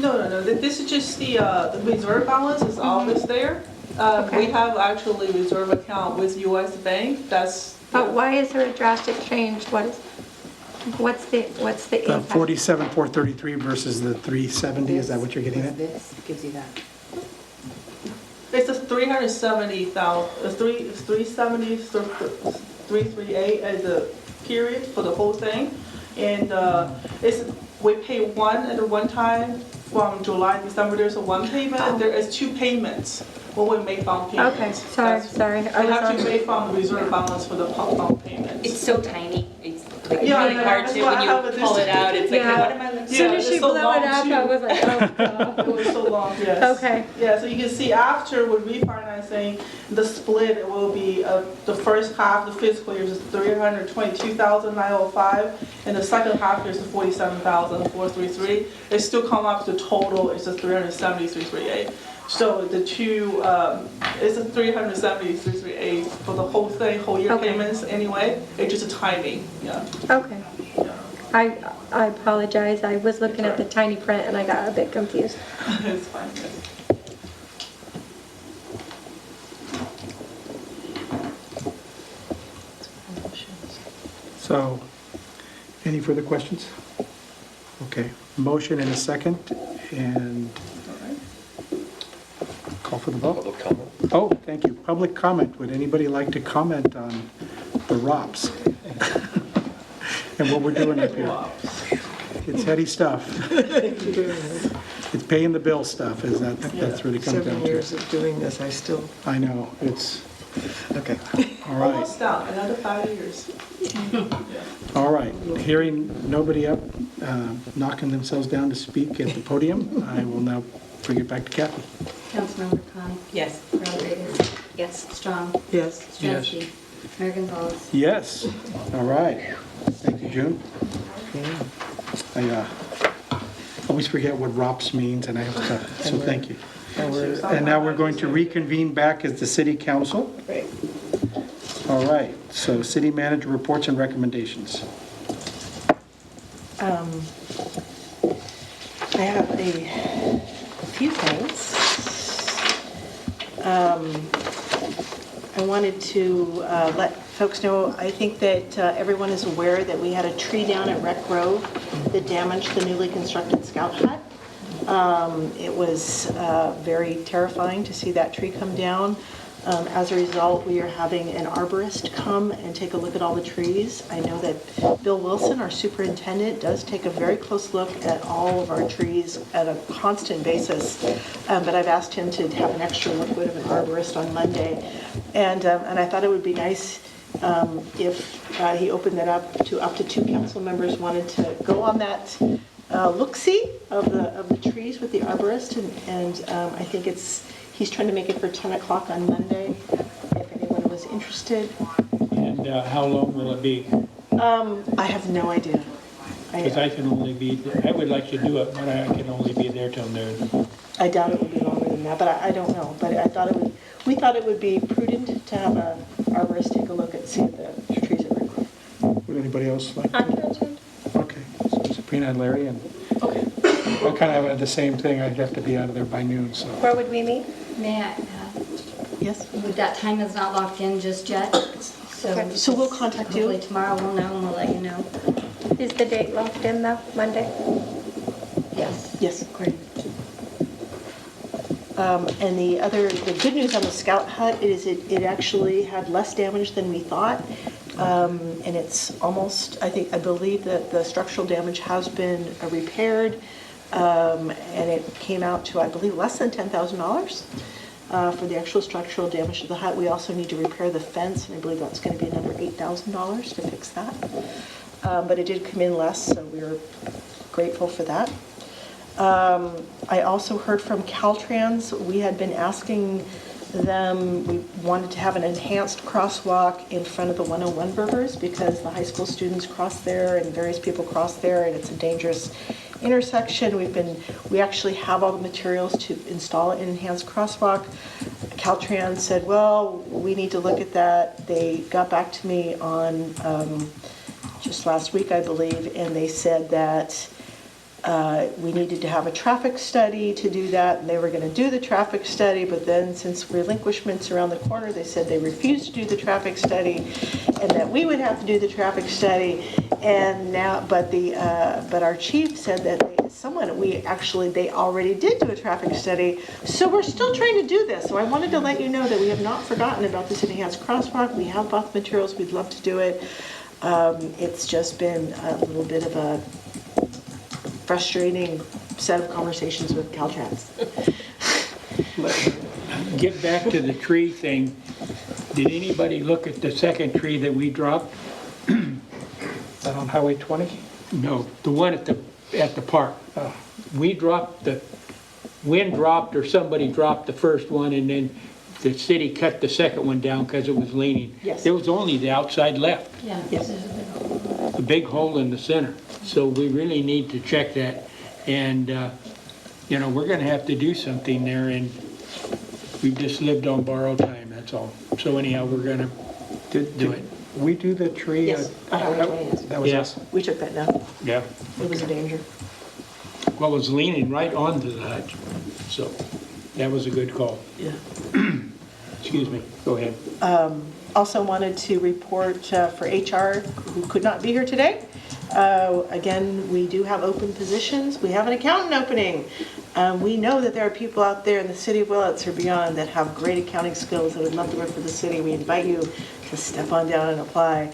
No. This is just the reserve balance is always there. We have actually reserve account with U.S. Bank. But why is there a drastic change? What's the impact? 47,433 versus the 370, is that what you're getting at? This gives you that. It's a 370,000, 338 as a period for the whole thing. And we pay one at one time from July, December. There's a one payment. There is two payments when we make bond payments. Okay, sorry. We have to pay from the reserve balance for the bond payments. It's so tiny. It's like Yeah, really hard that's to, why when I you have it pull it this- out, it's like, Yeah. what am I looking As soon at? as she it's so blew it long, up, I too. was like, oh, God. It was so long, yes. Okay. Yeah, so you can see after with refinancing, the split will be the first half of the fiscal year is 322,905, and the second half year is 47,433. It still come up to total, it's a 370,338. So the two, it's a 370,338 for the whole thing, whole year payments anyway. It's just a timing, yeah. Okay. I apologize. I was looking at the tiny print and I got a bit confused. It's fine, yes. So, any further questions? Okay, motion and a second, and call for the vote. Public comment? Oh, thank you. Public comment. Would anybody like to comment on the ROPS? And what we're doing up here? It's heady stuff. It's paying the bill stuff, that's really comes down 7 to years it. of doing this, I know, it's, okay. all right. Almost done, another 5 years. All right, hearing nobody up knocking themselves down to speak at the podium, I will now bring it back to Kathy. Councilmember Khan. Yes. Rodriguez. Yes. Strong. Yes. Stransky. Mayor Gonzalez. Yes, all right. Thank you, June. I always forget what ROPS means, and I have to, so thank you. And now we're going to reconvene back as the city council. Great. All right, so city manager reports and recommendations. I have a few things. I wanted to let folks know, I think that everyone is aware that we had a tree down at Rec Grove that damaged the newly constructed scout hut. It was very terrifying to see that tree come down. As a result, we are having an arborist come and take a look at all the trees. I know that Bill Wilson, our superintendent, does take a very close look at all of our trees at a constant basis. But I've asked him to have an extra look with an arborist on Monday. And I thought it would be nice if he opened that up to 2 council members wanted to go on that look-see of the trees with the arborist. And I think he's trying to make it for 10 o'clock on Monday, if anyone was interested. And how long will it be? I have no idea. Because I can only be, I would like to do it, but I can only be there till noon. I doubt it will be longer than that, but I don't know. But we thought it would be prudent to have an arborist take a look and see if the trees are removed. Would anybody else like? I can attend. Okay, so Sabrina and Larry, and Okay. I kind of have the same thing. I'd have to be out of there by noon, so. Where would we meet? May I, Yes? that time is not locked in just yet, Okay. So we'll contact you. hopefully tomorrow we'll know and we'll let you know. Is the date locked in though, Monday? Yes. Yes, great. And the good news on the Scout Hut is it actually had less damage than we thought. And it's almost, I believe that the structural damage has been repaired. And it came out to, I believe, less than $10,000 for the actual structural damage to the hut. We also need to repair the fence, and I believe that's going to be another $8,000 to fix that. But it did come in less, so we were grateful for that. I also heard from Caltrans. We had been asking them, we wanted to have an enhanced crosswalk in front of the 101 Burgers because the high school students cross there and various people cross there, and it's a dangerous intersection. We actually have all the materials to install an enhanced crosswalk. Caltrans said, well, we need to look at that. They got back to me on just last week, I believe, and they said that we needed to have a traffic study to do that, and they were going to do the traffic study, but then since relinquishment's around the corner, they said they refused to do the traffic study, and that we would have to do the traffic study. And now, but our chief said that they already did do a traffic study, so we're still trying to do this. So I wanted to let you know that we have not forgotten about this enhanced crosswalk. We have bought the materials. We'd love to do it. It's just been a little bit of a frustrating set of conversations with Caltrans. Get back to the tree thing. Did anybody look at the second tree that we dropped? Is that on Highway 20? No, the one at the park. We dropped wind dropped or somebody dropped the first one, and then the city cut the second one down because it was leaning. Yes. There was only the outside left. Yeah. Yes. A big hole in the center. So we really need to check that. And, we're going to have to do something there, and we've just lived on borrowed time, that's all. So anyhow, we're going to do it. We do the tree? Yes, Highway 20 is. That was Yeah. us. We took that down. Yeah. It was a danger. Well, it was leaning right onto the hut, so that was a good call. Yeah. Excuse me, go ahead. Also wanted to report for HR, who could not be here today. Again, we do have open positions. We have an accountant opening. We know that there are people out there in the city of Willits or beyond that have great accounting skills that would love to work for the city. We invite you to step on down and apply.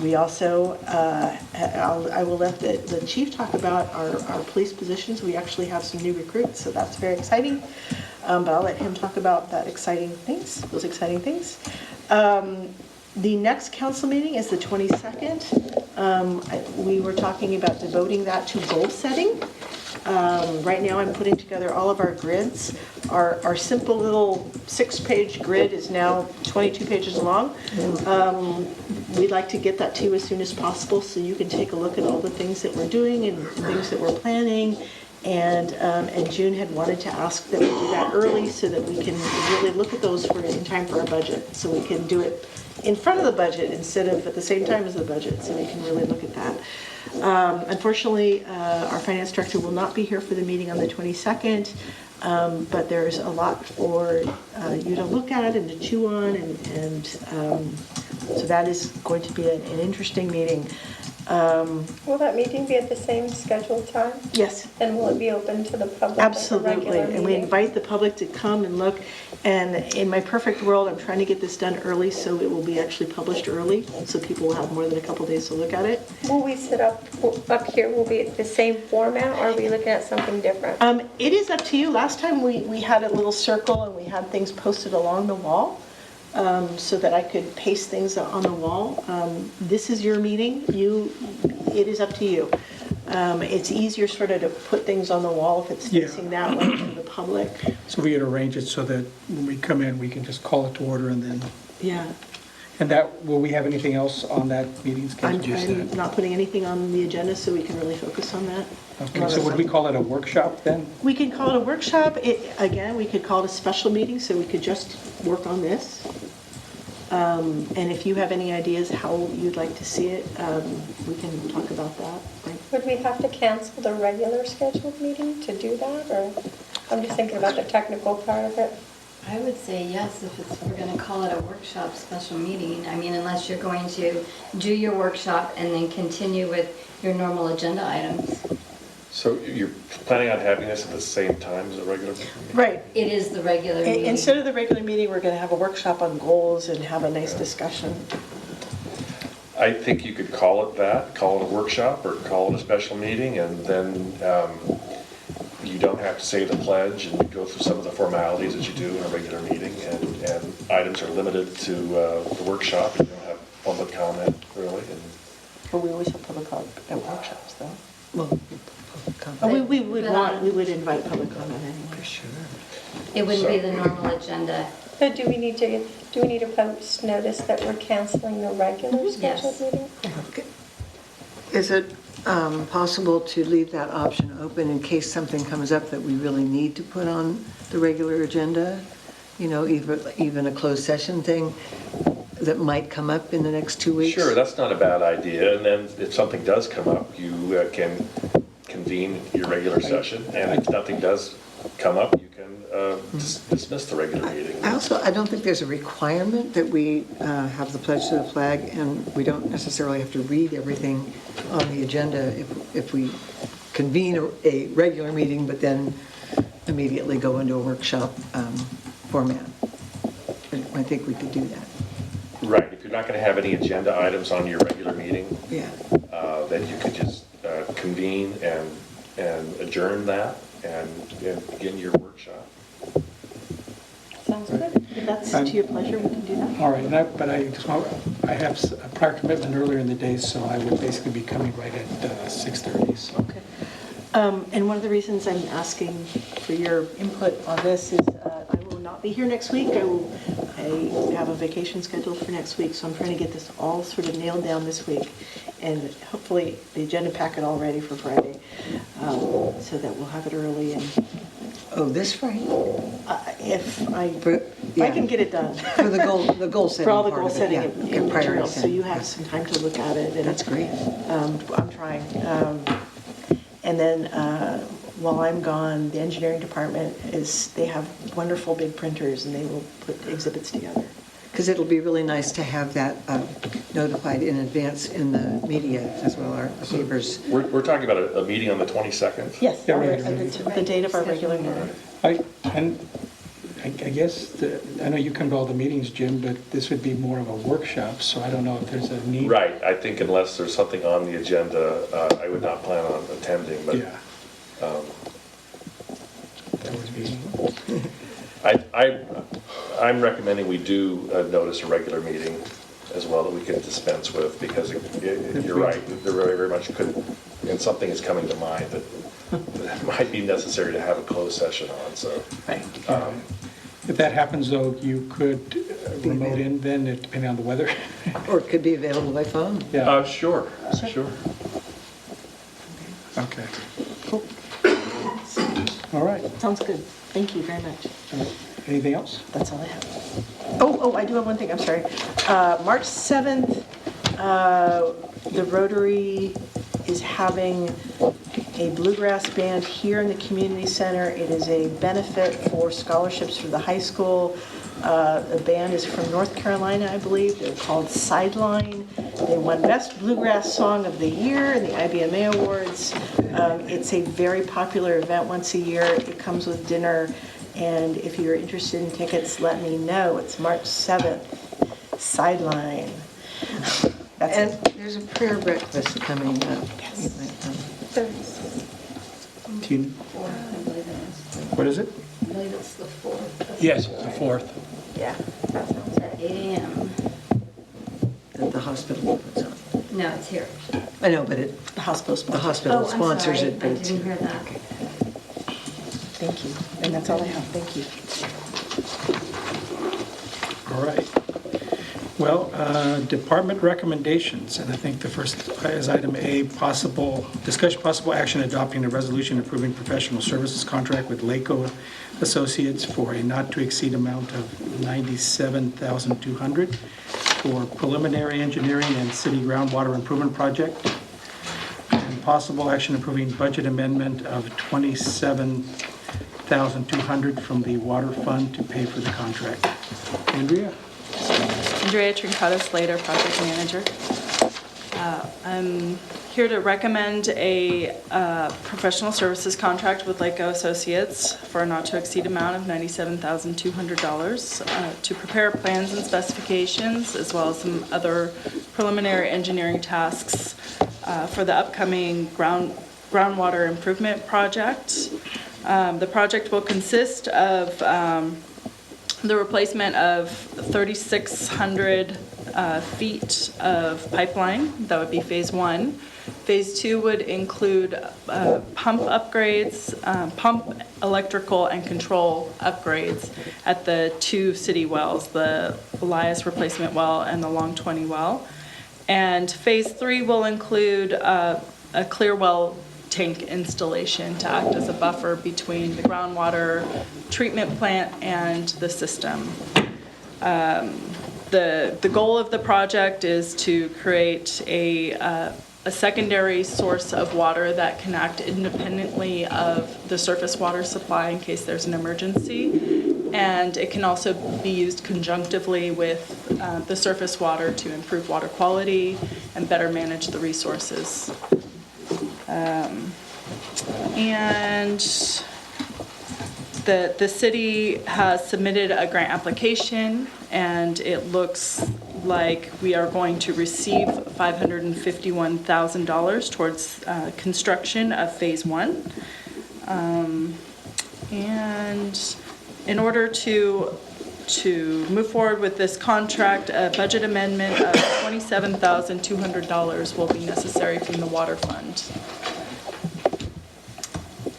We also, I will let the chief talk about our police positions. We actually have some new recruits, so that's very exciting. But I'll let him talk about those exciting things. The next council meeting is the 22nd. We were talking about devoting that to goal setting. Right now I'm putting together all of our grids. Our simple little 6-page grid is now 22 pages long. We'd like to get that to you as soon as possible so you can take a look at all the things that we're doing and things that we're planning. And June had wanted to ask that we do that early so that we can really look at those in time for our budget. So we can do it in front of the budget instead of at the same time as the budget, so we can really look at that. Unfortunately, our finance director will not be here for the meeting on the 22nd, but there's a lot for you to look at and to chew on, and so that is going to be an interesting meeting. Will that meeting be at the same scheduled time? Yes. And will it be open to the public? Absolutely, and we invite the public to come and look. And in my perfect world, I'm trying to get this done early, so it will be actually published early, so people will have more than a couple days to look at it. Will we sit up here, will be the same format, or are we looking at something different? It is up to you. Last time we had a little circle and we had things posted along the wall, so that I could paste things on the wall. This is your meeting. It is up to you. It's easier sort of to put things on the wall if it's facing that way to the public. So we could arrange it so that when we come in, we can just call it to order and then, Yeah. and that, will we have anything else on that meeting schedule? I'm not putting anything on the agenda, so we can really focus on that. Okay, so would we call it a workshop then? We can call it a workshop. Again, we could call it a special meeting, so we could just work on this. And if you have any ideas how you'd like to see it, we can talk about that. Would we have to cancel the regular scheduled meeting to do that, or? I'm just thinking about the technical part of it. I would say yes, if we're going to call it a workshop special meeting. I mean, unless you're going to do your workshop and then continue with your normal agenda items. So you're planning on having this at the same time as a regular meeting? Right. It is the regular meeting. Instead of the regular meeting, we're going to have a workshop on goals and have a nice discussion. I think you could call it that, call it a workshop, or call it a special meeting, and then you don't have to say the pledge and go through some of the formalities that you do in a regular meeting, and items are limited to the workshop, and you don't have public comment, really. But we always have public comment at workshops, though. Well, We would invite public comment anyway. For sure. It wouldn't be the normal agenda. But do we need to post notice that we're canceling the regular scheduled meeting? Is it possible to leave that option open in case something comes up that we really need to put on the regular agenda? You know, even a closed session thing that might come up in the next 2 weeks? Sure, that's not a bad idea, and then if something does come up, you can convene your regular session, and if nothing does come up, you can dismiss the regular meeting. I don't think there's a requirement that we have the pledge to the flag, and we don't necessarily have to read everything on the agenda if we convene a regular meeting, but then immediately go into a workshop format. I think we could do that. Right, if you're not going to have any agenda items on your regular meeting, then you could just convene and adjourn that and begin your workshop. Sounds good. If that's to your pleasure, we can do that. All right, but I have a prior commitment earlier in the day, so I will basically be coming right at 6:30. So. Okay. And one of the reasons I'm asking for your input on this is I will not be here next week. I have a vacation scheduled for next week, so I'm trying to get this all sort of nailed down this week, and hopefully the agenda packet all ready for Friday, so that we'll have it early. And this Friday? If I can get it done. For the goal setting. For all the part goal of it, setting yeah. and Okay, materials, so you have yes. some time to look at it. And That's great. I'm trying. And then while I'm gone, the engineering department they have wonderful big printers, and they will put exhibits together. Because it'll be really nice to have that notified in advance in the media as well, our papers. We're talking about a meeting on the 22nd? Yes, the date of our regular meeting. I guess, I know you come to all the meetings, Jim, but this would be more of a workshop, so I don't know if there's a need. Right, I think unless there's something on the agenda, I would not plan on attending, but. Yeah. That would be. I'm recommending we do notice a regular meeting as well that we can dispense with, because you're right, there very, very much could, and something is coming to mind that might be necessary to have a closed session on, so. Right. If that happens, though, you could remote in then, depending on the weather. Or it could be available by phone. Yeah. Sure. Okay. Cool. All right. Sounds good. Thank you very much. Anything else? That's all I have. Oh, I do have one thing, I'm sorry. March 7th, the Rotary is having a bluegrass band here in the community center. It is a benefit for scholarships for the high school. The band is from North Carolina, I believe. They're called Sideline. They won Best Bluegrass Song of the Year in the IBMA Awards. It's a very popular event once a year. It comes with dinner, And if you're interested in tickets, let me know. It's March 7th, Sideline. That's And it. there's a prayer breakfast coming up. Do you- What is it? I believe it's the 4th. Yes, it's the 4th. Yeah. That sounds at 8 a.m. That the hospital puts on. No, it's here. I know, but it, The hospital the sponsor. hospital Oh, I'm sponsors sorry. it. I but it's- didn't hear that. Thank you. And that's all I have. Thank you. All right. Well, department recommendations, and I think the first is item A, discussion possible action adopting a resolution approving professional services contract with Laco Associates for a not-to-exceed amount of $97,200 for preliminary engineering and city groundwater improvement project, and possible action approving budget amendment of $27,200 from the water fund to pay for the contract. Andrea? Andrea Trincotta Slater, project manager. I'm here to recommend a professional services contract with Laco Associates for a not-to-exceed amount of $97,200 to prepare plans and specifications, as well as some other preliminary engineering tasks for the upcoming groundwater improvement project. The project will consist of the replacement of 3,600 feet of pipeline. That would be phase 1. Phase 2 would include pump upgrades, pump electrical and control upgrades at the 2 city wells, the Elias replacement well and the Long 20 well. And phase 3 will include a clear well tank installation to act as a buffer between the groundwater treatment plant and the system. The goal of the project is to create a secondary source of water that can act independently of the surface water supply in case there's an emergency. And it can also be used conjunctively with the surface water to improve water quality and better manage the resources. And the city has submitted a grant application, and it looks like we are going to receive $551,000 towards construction of phase 1. And in order to move forward with this contract, a budget amendment of $27,200 will be necessary from the water fund.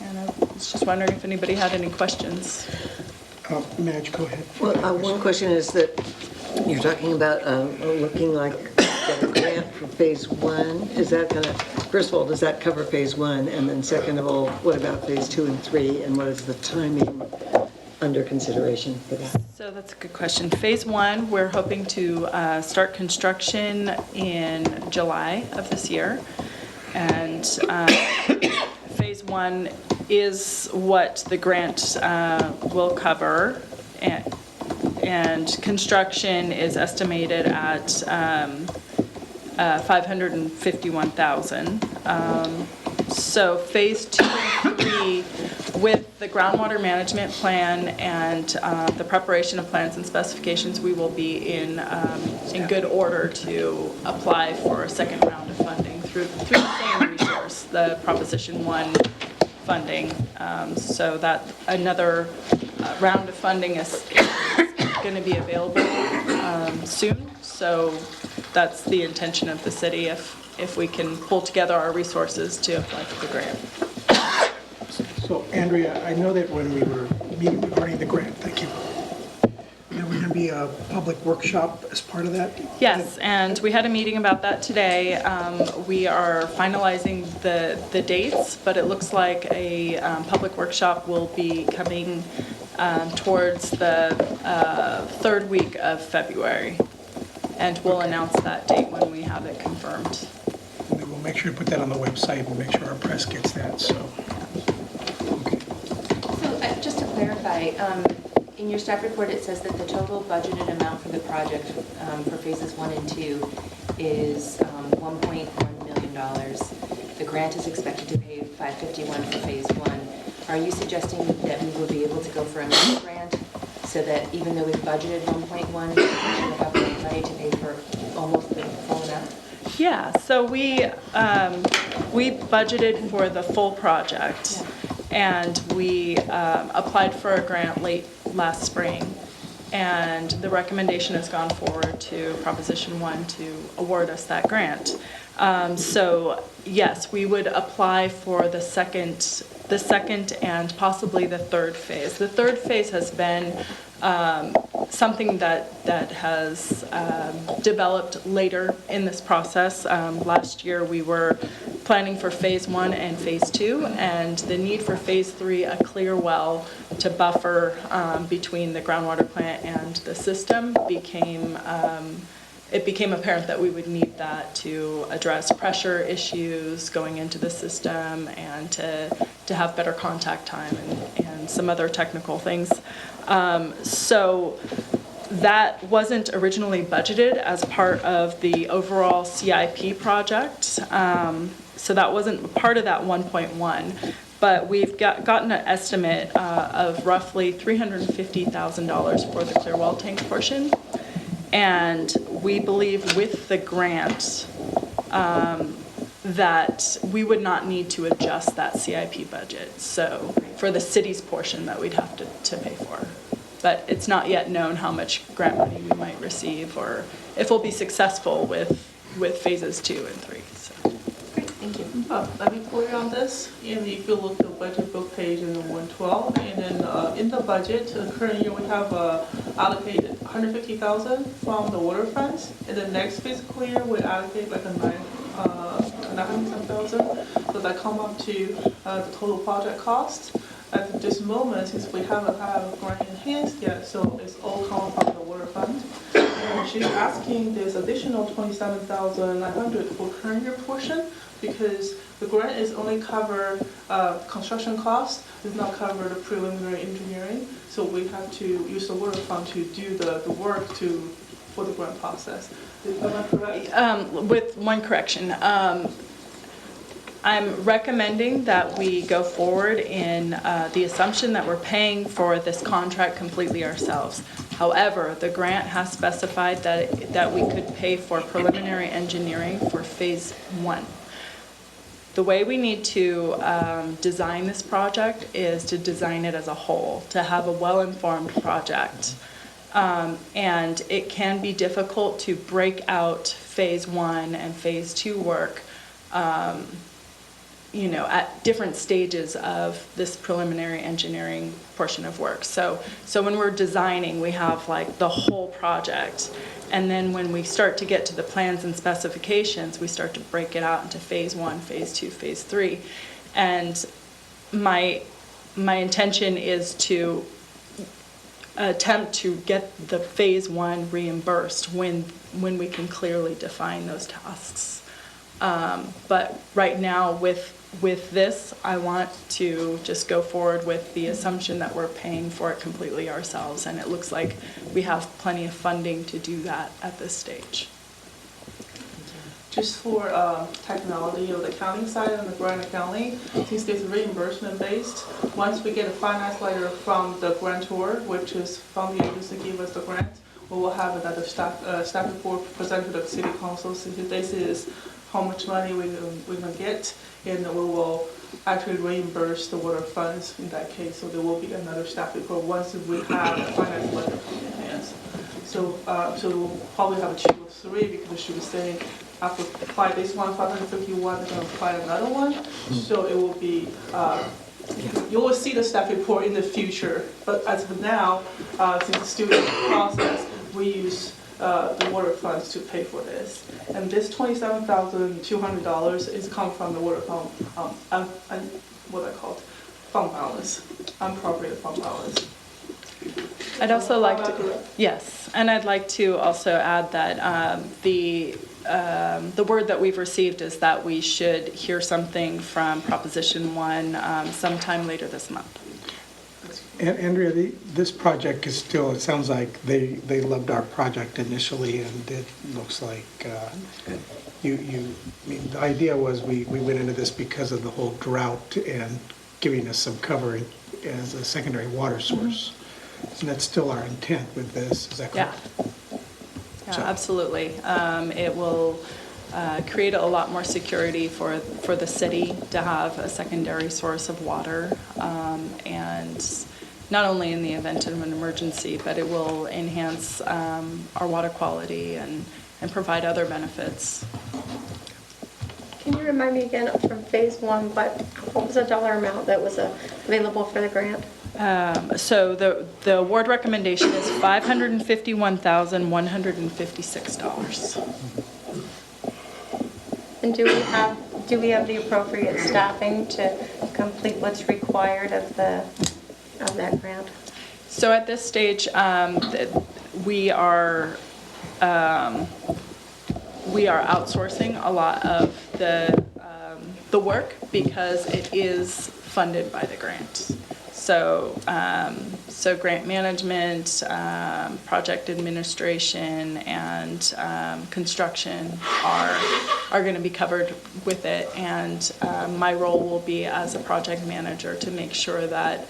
And I was just wondering if anybody had any questions. Madge, go ahead. Well, one question is that you're talking about looking like a grant for phase 1. Is that going to, first of all, does that cover phase 1? And then second of all, what about phase 2 and 3? And what is the timing under consideration for that? So that's a good question. Phase 1, we're hoping to start construction in July of this year. And phase 1 is what the grant will cover. And construction is estimated at $551,000. So phase 2 and 3, with the groundwater management plan and the preparation of plans and specifications, we will be in good order to apply for a second round of funding through the same resource, the Proposition 1 funding. So that another round of funding is going to be available soon. So that's the intention of the city, if we can pull together our resources to apply for the grant. So Andrea, I know that when we were meeting regarding the grant, thank you, there was going to be a public workshop as part of that? Yes, and we had a meeting about that today. We are finalizing the dates, but it looks like a public workshop will be coming towards the 3rd week of February. And we'll announce that date when we have it confirmed. And then we'll make sure to put that on the website and make sure our press gets that, so. So just to clarify, in your staff report, it says that the total budgeted amount for the project for phases 1 and 2 is $1.1 million. The grant is expected to pay $551 for phase 1. are you suggesting that we would be able to go for another grant so that even though we've budgeted 1.1, we have enough money to pay for almost the full amount? Yeah, so we budgeted for the full project, and we applied for a grant late last spring, and the recommendation has gone forward to Proposition 1 to award us that grant. So yes, we would apply for the second and possibly the third phase. The third phase has been something that has developed later in this process. Last year we were planning for phase 1 and phase 2, and the need for phase 3, a clear well to buffer between the groundwater plant and the system, became apparent that we would need that to address pressure issues going into the system and to have better contact time and some other technical things. So that wasn't originally budgeted as part of the overall CIP project. So that wasn't part of that 1.1. But we've gotten an estimate of roughly $350,000 for the clear well tank portion. And we believe with the grant that we would not need to adjust that CIP budget. So for the city's portion that we'd have to pay for. But it's not yet known how much grant money we might receive or if we'll be successful with phases 2 and 3. So. Great, thank you. Let me clear on this. And if you look at the budget book page in the 112, and then in the budget, the current year we have allocated $150,000 from the water funds. In the next fiscal year, we allocate like a $900,000. So that come up to the total project cost. At this moment, since we haven't had a grant in hand yet, so it's all coming from the water fund. And she's asking this additional $27,900 for current year portion because the grant is only cover construction costs, does not cover the preliminary engineering. So we have to use the water fund to do the work for the grant process. Am I correct? With one correction. I'm recommending that we go forward in the assumption that we're paying for this contract completely ourselves. However, the grant has specified that we could pay for preliminary engineering for phase 1. The way we need to design this project is to design it as a whole, to have a well-informed project. And it can be difficult to break out phase 1 and phase 2 work at different stages of this preliminary engineering portion of work. So when we're designing, we have like the whole project. And then when we start to get to the plans and specifications, we start to break it out into phase 1, phase 2, phase 3. And my intention is to attempt to get the phase 1 reimbursed when we can clearly define those tasks. But right now with this, I want to just go forward with the assumption that we're paying for it completely ourselves, and it looks like we have plenty of funding to do that at this stage. Just for technology of the accounting side and the grant accounting, since it's reimbursement based, once we get a finance letter from the grantor, which is from the agency to give us the grant, we will have another staff report presented to the city council. So this is how much money we're going to get, and we will actually reimburse the water funds in that case. So there will be another staff report once we have a finance letter from the hands. So we'll probably have a 2 or 3 because she was saying after apply this one, 551, they're going to apply another one. So it will be, you will see the staff report in the future. But as of now, since it's still in the process, we use the water funds to pay for this. And this $27,200 is coming from the water fund, what I call it, fund balance, unappropriated fund balance. I'd also like to, yes, and I'd like to also add that the word that we've received is that we should hear something from Proposition 1 sometime later this month. And Andrea, this project is still, it sounds like they loved our project initially, and it looks like I mean, the idea was we went into this because of the whole drought and giving us some cover as a secondary water source. And that's still our intent with this, is that Yeah. correct? Yeah, So- absolutely. It will create a lot more security for the city to have a secondary source of water. And not only in the event of an emergency, but it will enhance our water quality and provide other benefits. Can you remind me again from phase one, what was the dollar amount that was available for the grant? So the award recommendation is $551,156. And do we have the appropriate staffing to complete what's required of that grant? So at this stage, we are outsourcing a lot of the work because it is funded by the grant. So grant management, project administration, and construction are going to be covered with it. And my role will be as a project manager to make sure that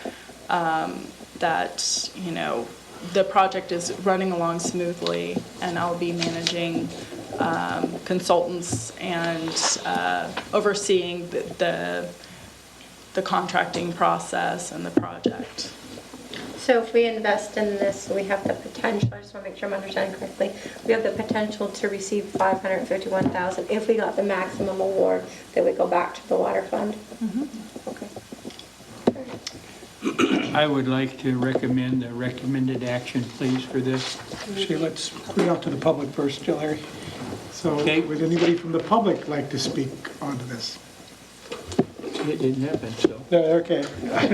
the project is running along smoothly, and I'll be managing consultants and overseeing the contracting process and the project. So if we invest in this, we have the potential, I just want to make sure I'm understanding correctly, we have the potential to receive $551,000 if we got the maximum award that would go back to the water fund? Okay. I would like to recommend the recommended action, please, for this. Actually, let's put it out to the public first, Larry. So Okay. would anybody from the public like to speak onto this? It didn't happen, so. No, okay. I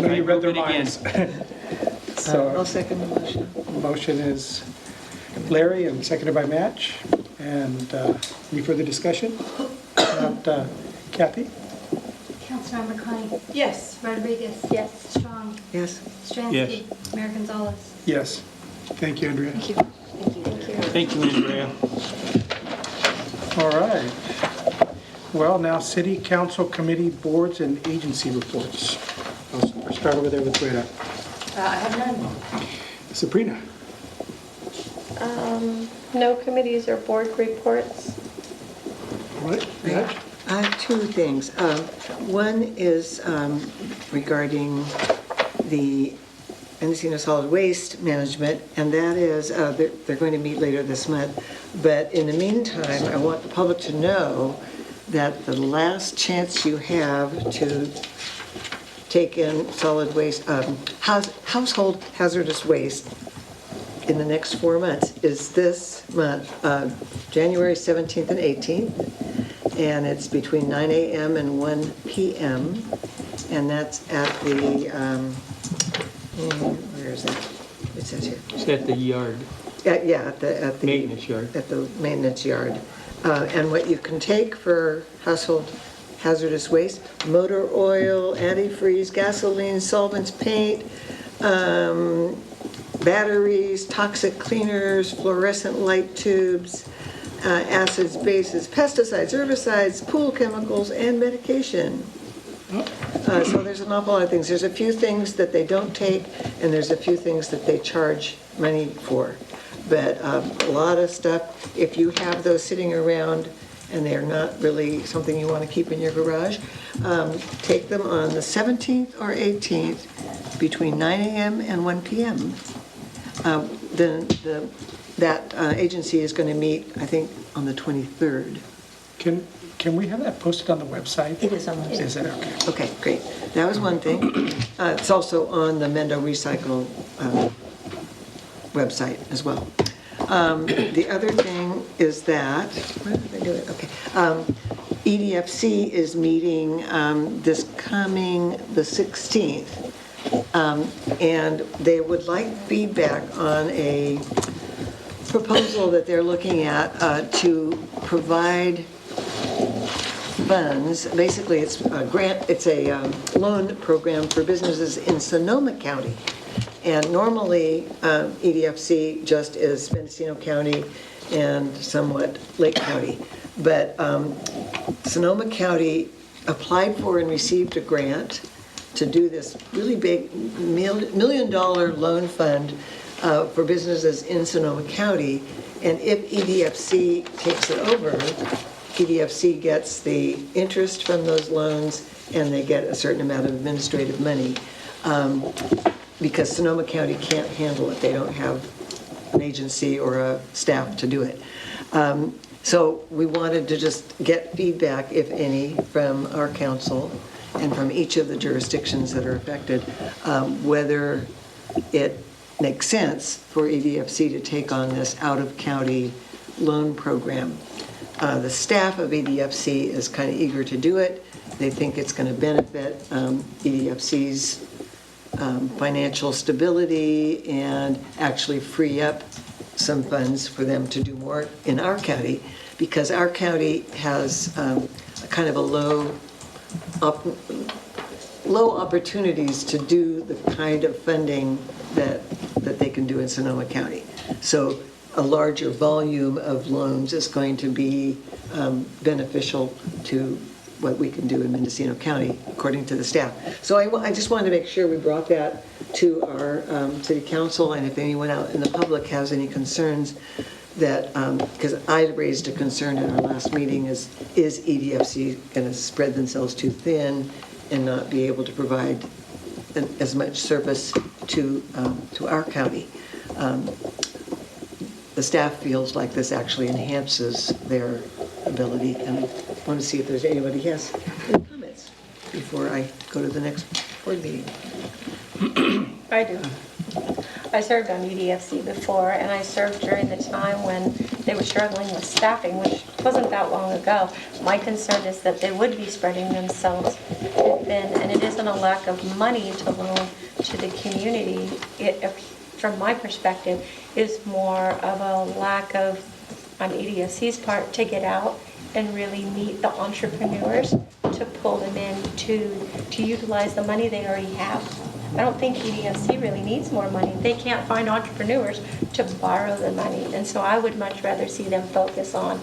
know you read their move it again. minds. I'll So second the motion. motion is Larry and seconded by Match. And any further discussion? Not, Kathy? Councilmember Connie? Yes. Rodriguez? Yes. Strong? Yes. Stransky? Yes. Mayor Gonzalez? Yes. Thank you, Andrea. Thank you. Thank you, Andrea. All right. Well, now city council committee boards and agency reports. I'll start over there with Rita. I have none. Sabrina? No committees or board reports? All right. Match? I have two things. One is regarding the Mendocino Solid Waste Management, and that is, they're going to meet later this month. But in the meantime, I want the public to know that the last chance you have to take in solid waste, household hazardous waste in the next 4 months is this month, January 17th and 18th. And it's between 9 a.m. and 1 p.m. And that's at the, where is that? It says here. It's at the yard, Yeah, at the maintenance yard. at the maintenance yard. And what you can take for household hazardous waste, motor oil, antifreeze, gasoline, solvents, paint, batteries, toxic cleaners, fluorescent light tubes, acids, bases, pesticides, herbicides, pool chemicals, and medication. So there's an awful lot of things. There's a few things that they don't take, and there's a few things that they charge money for. But a lot of stuff, if you have those sitting around and they're not really something you want to keep in your garage, take them on the 17th or 18th between 9 a.m. and 1 p.m. Then that agency is going to meet, I think, on the 23rd. Can we have that posted on the website? It is on the website. Is it okay? Okay, great. That was one thing. It's also on the Mendo Recycle website as well. The other thing is that, where did I do it? Okay. EDFC is meeting this coming the 16th. And they would like feedback on a proposal that they're looking at to provide funds. Basically, it's a grant, it's a loan program for businesses in Sonoma County. And normally, EDFC just is Mendocino County and somewhat Lake County. But Sonoma County applied for and received a grant, to do this really big million-dollar loan fund for businesses in Sonoma County. And if EDFC takes it over, EDFC gets the interest from those loans and they get a certain amount of administrative money because Sonoma County can't handle it. They don't have an agency or a staff to do it. So we wanted to just get feedback, if any, from our council and from each of the jurisdictions that are affected, whether it makes sense for EDFC to take on this out-of-county loan program. The staff of EDFC is kind of eager to do it. They think it's going to benefit EDFC's financial stability and actually free up some funds for them to do more in our county, because our county has a kind of a low opportunities to do the kind of funding that they can do in Sonoma County. So a larger volume of loans is going to be beneficial to what we can do in Mendocino County, according to the staff. So I just wanted to make sure we brought that to our city council, and if anyone out in the public has any concerns that, because I raised a concern in our last meeting, is EDFC going to spread themselves too thin and not be able to provide as much service to our county. The staff feels like this actually enhances their ability, and I want to see if there's anybody who has any comments before I go to the next board meeting. I do. I served on EDFC before, and I served during the time when they were struggling with staffing, which wasn't that long ago. My concern is that they would be spreading themselves thin, and it isn't a lack of money to loan to the community. It, from my perspective, is more of a lack of, on EDFC's part, to get out and really meet the entrepreneurs, to pull them in to utilize the money they already have. I don't think EDFC really needs more money. They can't find entrepreneurs to borrow the money. And so I would much rather see them focus on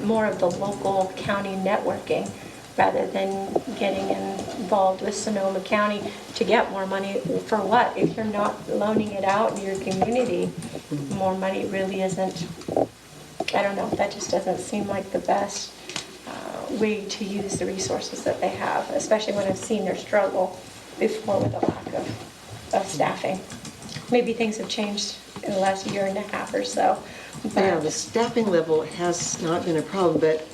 more of the local county networking rather than getting involved with Sonoma County to get more money. For what? If you're not loaning it out in your community, more money really isn't, I don't know, that just doesn't seem like the best way to use the resources that they have, especially when I've seen their struggle before with a lack of staffing. Maybe things have changed in the last year and a half or so. Yeah, the staffing level has not been a problem, but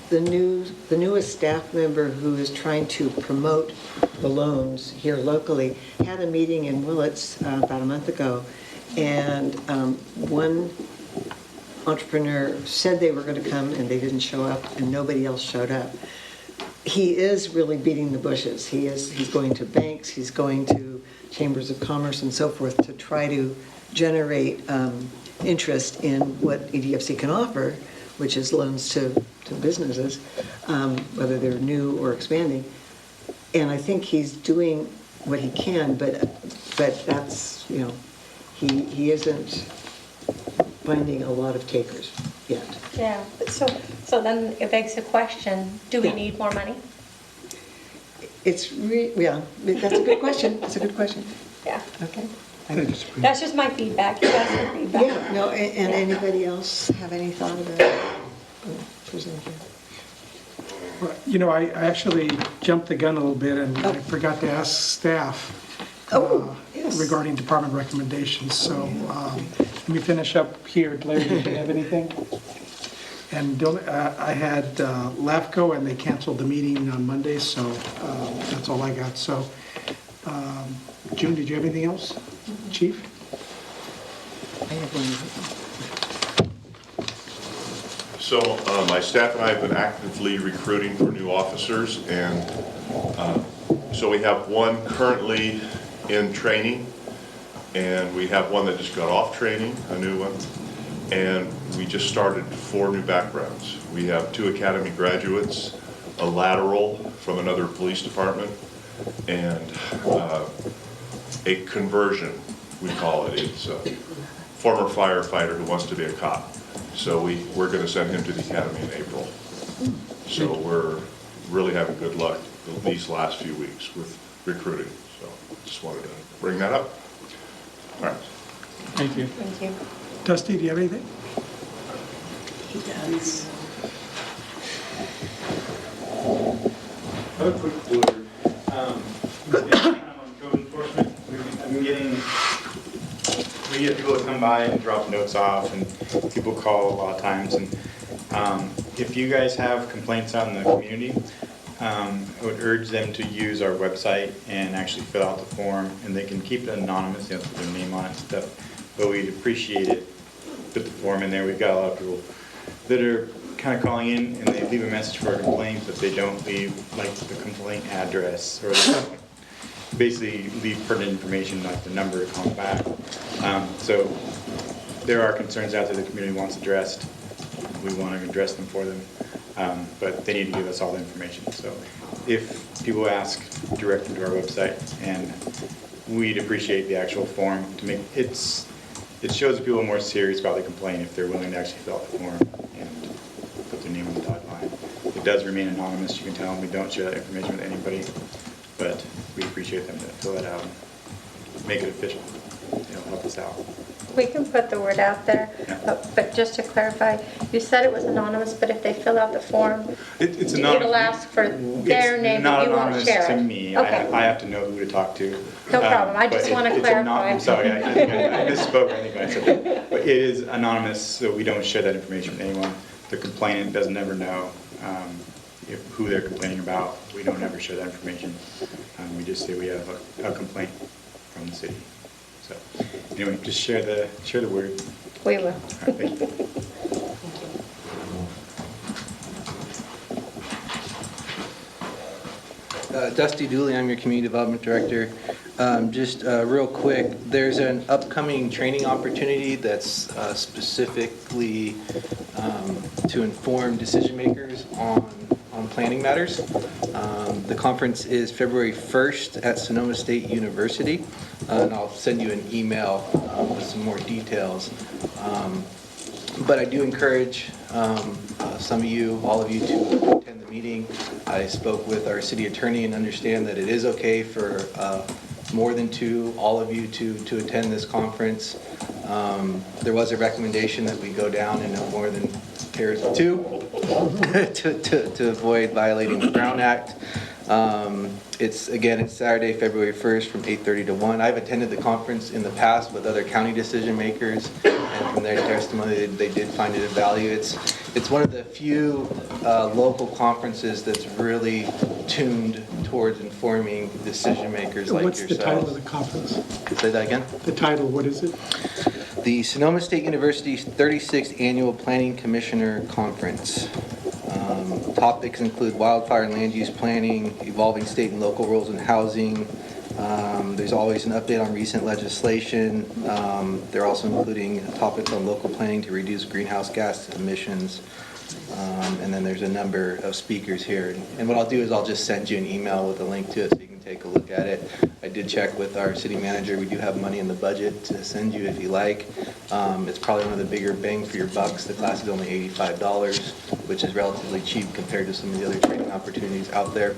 the newest staff member who is trying to promote the loans here locally had a meeting in Willits about a month ago, and one entrepreneur said they were going to come and they didn't show up, and nobody else showed up. He is really beating the bushes. He's going to banks, he's going to chambers of commerce and so forth to try to generate interest in what EDFC can offer, which is loans to businesses, whether they're new or expanding. And I think he's doing what he can, but that's, you know, he isn't finding a lot of takers yet. Yeah, so then it begs the question, do we need more money? Yeah, that's a good question. That's a good question. Yeah. Okay. That's just my feedback. You guys have feedback. Yeah, no, and anybody else have any thought about it? Present here. Well, you know, I actually jumped the gun a little bit and I forgot to ask staff yes. regarding department recommendations. So let me finish up here. Larry, do you have anything? And I had LAFCO, and they canceled the meeting on Monday, so that's all I got. So, June, did you have anything else? Chief? I have one. So my staff and I have been actively recruiting for new officers, and so we have one currently in training, and we have one that just got off training, a new one, and we just started 4 new backgrounds. We have 2 academy graduates, a lateral from another police department, and a conversion, we call it. It's a former firefighter who wants to be a cop. So we're going to send him to the academy in April. So we're really having good luck these last few weeks with recruiting. So just wanted to bring that up. All right. Thank you. Thank you. Dusty, do you have anything? He does. I have a quick word. On code enforcement, I've been getting, we get people that come by and drop notes off, and people call a lot of times. And if you guys have complaints out in the community, I would urge them to use our website and actually fill out the form, and they can keep it anonymous, put their name on it and stuff. But we'd appreciate it. Put the form in there. We've got a lot of people that are kind of calling in and they leave a message for a complaint, but they don't leave like the complaint address, or they basically leave pertinent information like the number to call back. So there are concerns out there the community wants addressed. We want to address them for them, but they need to give us all the information. So if people ask, direct them to our website, and we'd appreciate the actual form to make it shows that people are more serious about the complaint if they're willing to actually fill out the form and put their name on the dotted line. It does remain anonymous. You can tell them we don't share that information with anybody, but we appreciate them to fill that out and make it official. It'll help us out. We can put the word out there, but just to clarify, you said it was anonymous, but if they fill out the form, It's anonymous. it'll ask for their name, but you won't share It's not it. anonymous to me. Okay. I have to know who to talk to. No problem. I just But want to it's clarify. I'm sorry, I think I misspoke, I think when I said that. But it is anonymous, so we don't share that information with anyone. The complainant doesn't ever know who they're complaining about. We don't ever share that information. We just say we have a complaint from the city. So anyway, just share the word. We will. All right, thank you. Dusty Dooley, I'm your Community Development Director. Just real quick, there's an upcoming training opportunity that's specifically to inform decision makers on planning matters. The conference is February 1st at Sonoma State University, and I'll send you an email with some more details. But I do encourage some of you, all of you, to attend the meeting. I spoke with our city attorney and understand that it is okay for more than two, all of you to attend this conference. There was a recommendation that we go down in no more than pairs of two to avoid violating the Brown Act. It's Saturday, February 1st from 8:30 to 1. I've attended the conference in the past with other county decision makers, and from their testimony, they did find it of value. It's one of the few local conferences that's really tuned towards informing decision makers like What's yourselves. the title of the conference? Say that again? The title, what is it? The Sonoma State University's 36th Annual Planning Commissioner Conference. Topics include wildfire and land use planning, evolving state and local roles in housing. There's always an update on recent legislation. They're also including topics on local planning to reduce greenhouse gas emissions. And then there's a number of speakers here. And what I'll do is I'll just send you an email with a link to it so you can take a look at it. I did check with our city manager. We do have money in the budget to send you if you like. It's probably one of the bigger bang for your bucks. The class is only $85, which is relatively cheap compared to some of the other training opportunities out there.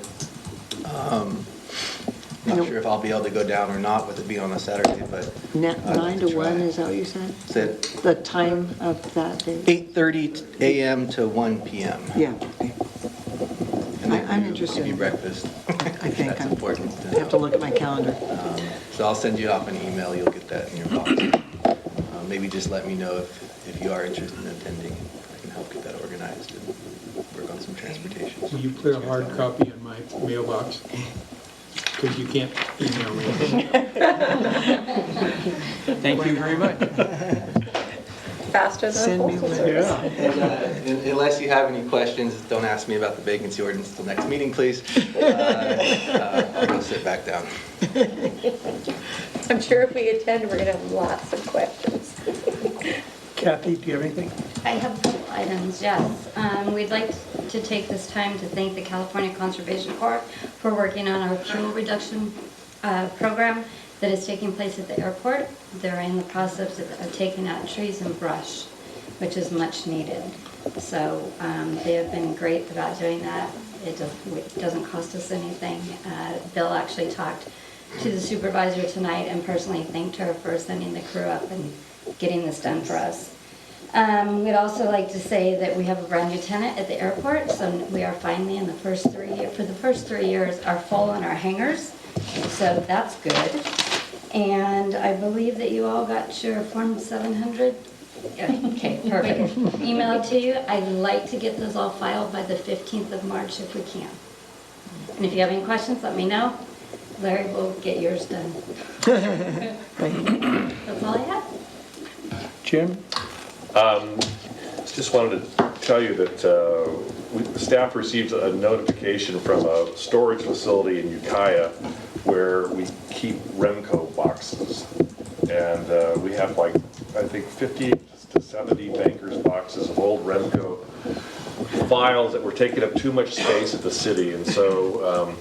Not sure if I'll be able to go down or not with it being on a Saturday, but 9 to 1, is that what you said? Said The time of that day? 8:30 a.m. to 1 p.m. Yeah, okay. I'm interested. Give you breakfast. I think That's important. I have to look at my calendar. So I'll send you off an email. You'll get that in your box. Maybe just let me know if you are interested in attending. I can help get that organized and work on some transportation. Will you put a hard copy in my mailbox? Because you can't email me. Thank you very much. Faster than a Send me postal one. service. And unless you have any questions, don't ask me about the vacancy ordinance until next meeting, please. I'll go sit back down. I'm sure if we attend, we're going to have lots of questions. Kathy, do you have anything? I have a couple items, yes. We'd like to take this time to thank the California Conservation Corps for working on our fuel reduction program that is taking place at the airport. They're in the process of taking out trees and brush, which is much needed. So they have been great about doing that. It doesn't cost us anything. Bill actually talked to the supervisor tonight and personally thanked her for sending the crew up and getting this done for us. We'd also like to say that we have a brand new tenant at the airport, so we are finally in the first 3 years, for the first 3 years, are full in our hangars, so that's good. And I believe that you all got your Form 700? Yeah, okay, perfect. Emailed to you. I'd like to get those all filed by the 15th of March if we can. And if you have any questions, let me know. Larry will get yours done. That's all I have. Jim? Just wanted to tell you that staff received a notification from a storage facility in Ukiah where we keep Remco boxes. And we have like, I think 50 to 70 bankers boxes of old Remco files that were taking up too much space at the city. And so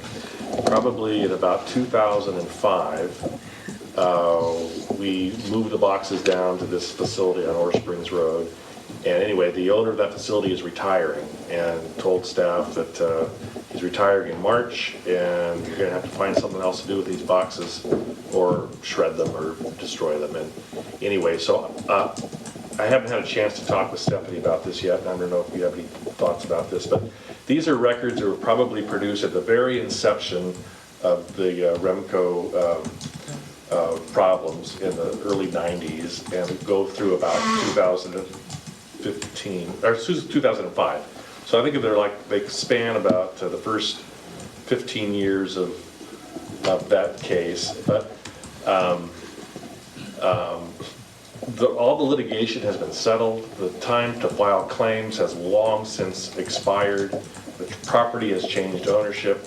probably in about 2005, we moved the boxes down to this facility on Ore Springs Road. And anyway, the owner of that facility is retiring and told staff that he's retiring in March and you're going to have to find something else to do with these boxes or shred them or destroy them. And anyway, so I haven't had a chance to talk with Stephanie about this yet. And I don't know if you have any thoughts about this, but these are records that were probably produced at the very inception of the Remco problems in the early 90s and go through about 2015 or 2005. So I think they span about the first 15 years of that case. But all the litigation has been settled. The time to file claims has long since expired. The property has changed ownership.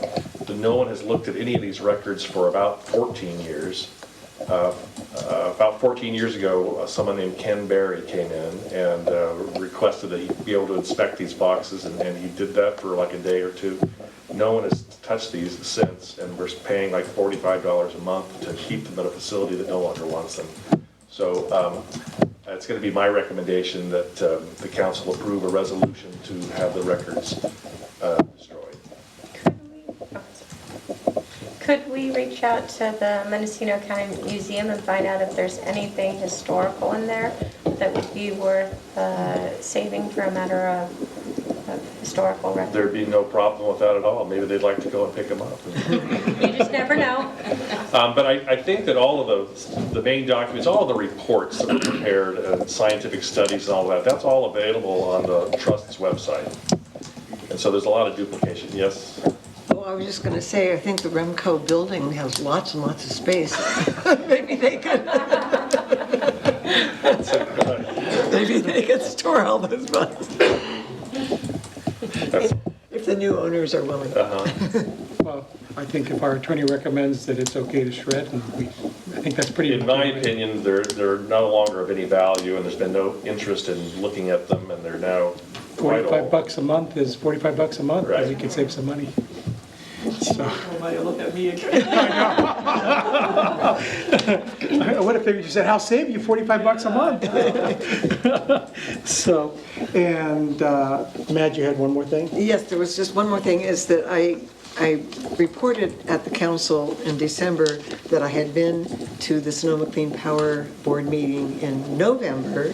No one has looked at any of these records for about 14 years. About 14 years ago, someone named Ken Berry came in and requested that he be able to inspect these boxes, and he did that for like a day or two. No one has touched these since, and we're paying like $45 a month to keep them at a facility that no longer wants them. So it's going to be my recommendation that the council approve a resolution to have the records destroyed. Could we reach out to the Mendocino County Museum and find out if there's anything historical in there that would be worth saving for a matter of historical record? There'd be no problem with that at all. Maybe they'd like to go and pick them up. You just never know. But I think that all of the main documents, all of the reports that were prepared, scientific studies and all that, that's all available on the Trust's website. And so there's a lot of duplication. Yes? Oh, I was just going to say, I think the Remco building has lots and lots of space. Maybe they could. Maybe they could store all those boxes. If the new owners are willing. Well, I think if our attorney recommends that it's okay to shred, and I think that's pretty. In my opinion, they're no longer of any value, and there's been no interest in looking at them, and they're now quite old. $45 a month is $45 a month, Right. because you can save some money. So. Nobody look at me again. I would have figured you said, "How save you $45 a month?" So, and Mad, you had one more thing? Yes, there was just one more thing, is that I reported at the council in December that I had been to the Sonoma Clean Power Board meeting in November.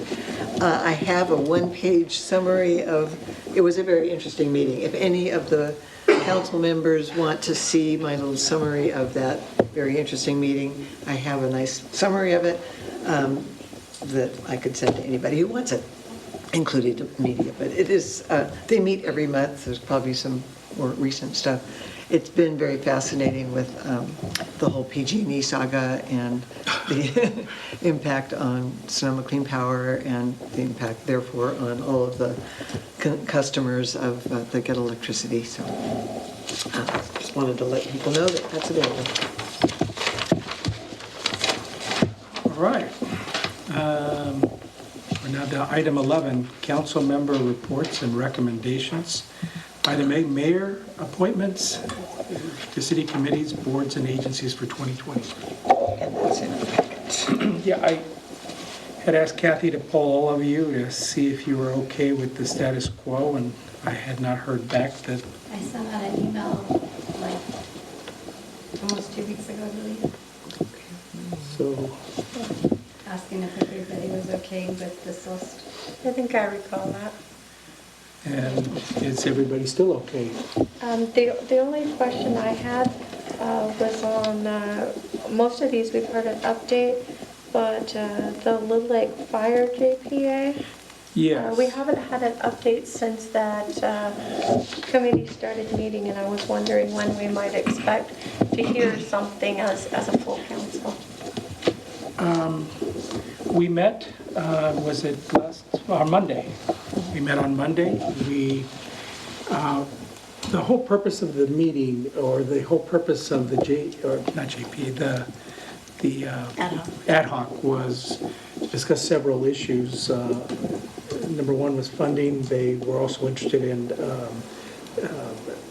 I have a one-page summary of, it was a very interesting meeting. If any of the council members want to see my little summary of that very interesting meeting, I have a nice summary of it that I could send to anybody who wants it, including the media. But it is, they meet every month. There's probably some more recent stuff. It's been very fascinating with the whole PG&E saga and the impact on Sonoma Clean Power and the impact, therefore, on all of the customers of that get electricity. So just wanted to let people know that that's available. All right. We're now to item 11, council member reports and recommendations. Item A, mayor appointments to city committees, boards, and agencies for 2020. And that's in the packet. Yeah, I had asked Kathy to poll all of you to see if you were okay with the status quo, and I had not heard back that. I sent out an email like almost 2 weeks ago, I believe, So, asking if everybody was okay with this list. I think I recall that. and is everybody still okay? The only question I had was on, most of these we've heard an update, but the Little Lake Fire JPA, Yes. we haven't had an update since that committee started meeting, and I was wondering when we might expect to hear something as a full council. We met, was it on Monday? We met on Monday. The whole purpose of the meeting, or the whole purpose of the ad hoc was to discuss several issues. Number one was funding. They were also interested in,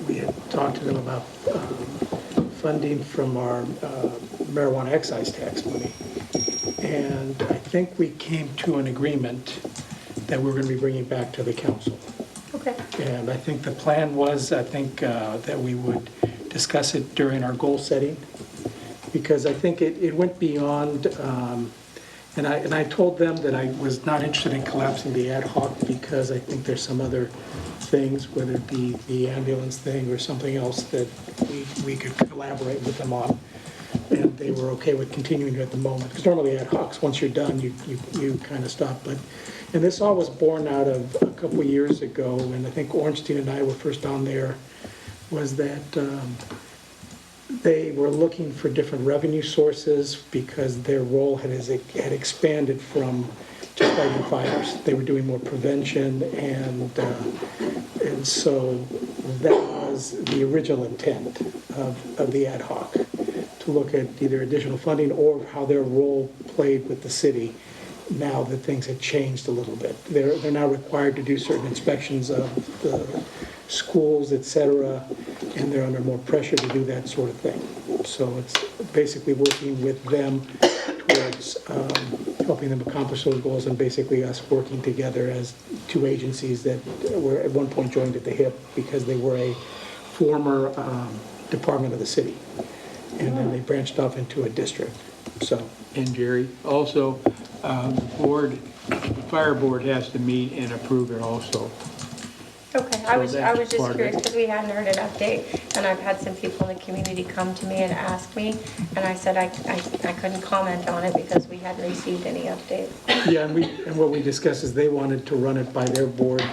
we had talked to them about funding from our marijuana excise tax money. And I think we came to an agreement that we're going to be bringing back to the council. Okay. And I think the plan was, that we would discuss it during our goal setting, because I think it went beyond, and I told them that I was not interested in collapsing the ad hoc, because I think there's some other things, whether it be the ambulance thing or something else, that we could collaborate with them on. And they were okay with continuing it at the moment, because normally ad hocs, once you're done, you kind of stop. And this all was born out of a couple of years ago, and I think Ornstein and I were first on there, was that they were looking for different revenue sources, because their role had expanded from just fighting fires. They were doing more prevention, and so that was the original intent of the ad hoc, to look at either additional funding or how their role played with the city, now that things had changed a little bit. They're now required to do certain inspections of the schools, et cetera, and they're under more pressure to do that sort of thing. So it's basically working with them towards helping them accomplish those goals, and basically us working together as two agencies that were at one point joined at the hip, because they were a former department of the city. And then they branched off into a district, so. And Jerry, also, the fire board has to meet and approve it also. Okay, So I was that's just part of curious, it. because we hadn't heard an update, and I've had some people in the community come to me and ask me, and I said I couldn't comment on it because we hadn't received any update. Yeah, and what we discussed is they wanted to run it by their board,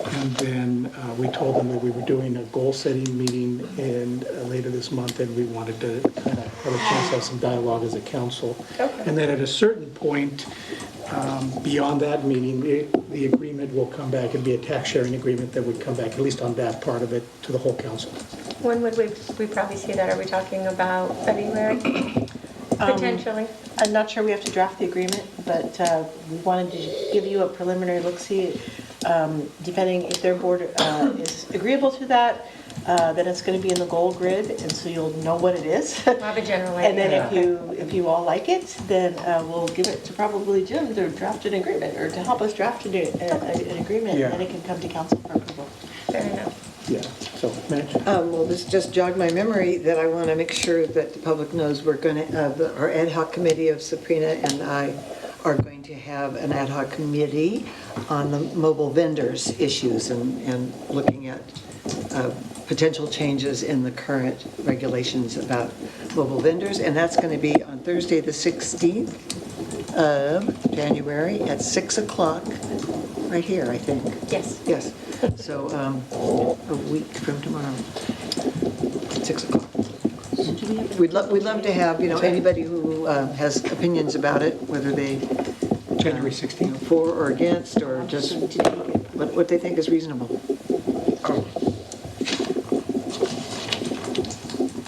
and then we told them that we were doing a goal-setting meeting later this month, and we wanted to kind of have a chance to have some dialogue as a council. Okay. And then at a certain point, beyond that meeting, the agreement will come back. It'd be a tax-sharing agreement that would come back, at least on that part of it, to the whole council. When would we probably see that? Are we talking about February? Potentially. I'm not sure we have to draft the agreement, but we wanted to give you a preliminary look-see. Depending if their board is agreeable to that, then it's going to be in the goal grid, and so you'll know what it is. Have a general And then idea. if you all like it, then we'll give it to probably Jim to draft an agreement, or to help us draft an agreement, Yeah. and it can come to council for approval. Fair enough. Yeah, so, Madge? Well, this just jogged my memory that I want to make sure that the public knows we're going to, our ad hoc committee of Sabrina and I are going to have an ad hoc committee on the mobile vendors issues, and looking at potential changes in the current regulations about mobile vendors. And that's going to be on Thursday, the 16th of January at 6 o'clock, right here, I think. Yes. Yes. So a week from tomorrow, 6 o'clock. We'd love to have, anybody who has opinions about it, whether they January 16th. For or against, or just what they think is reasonable.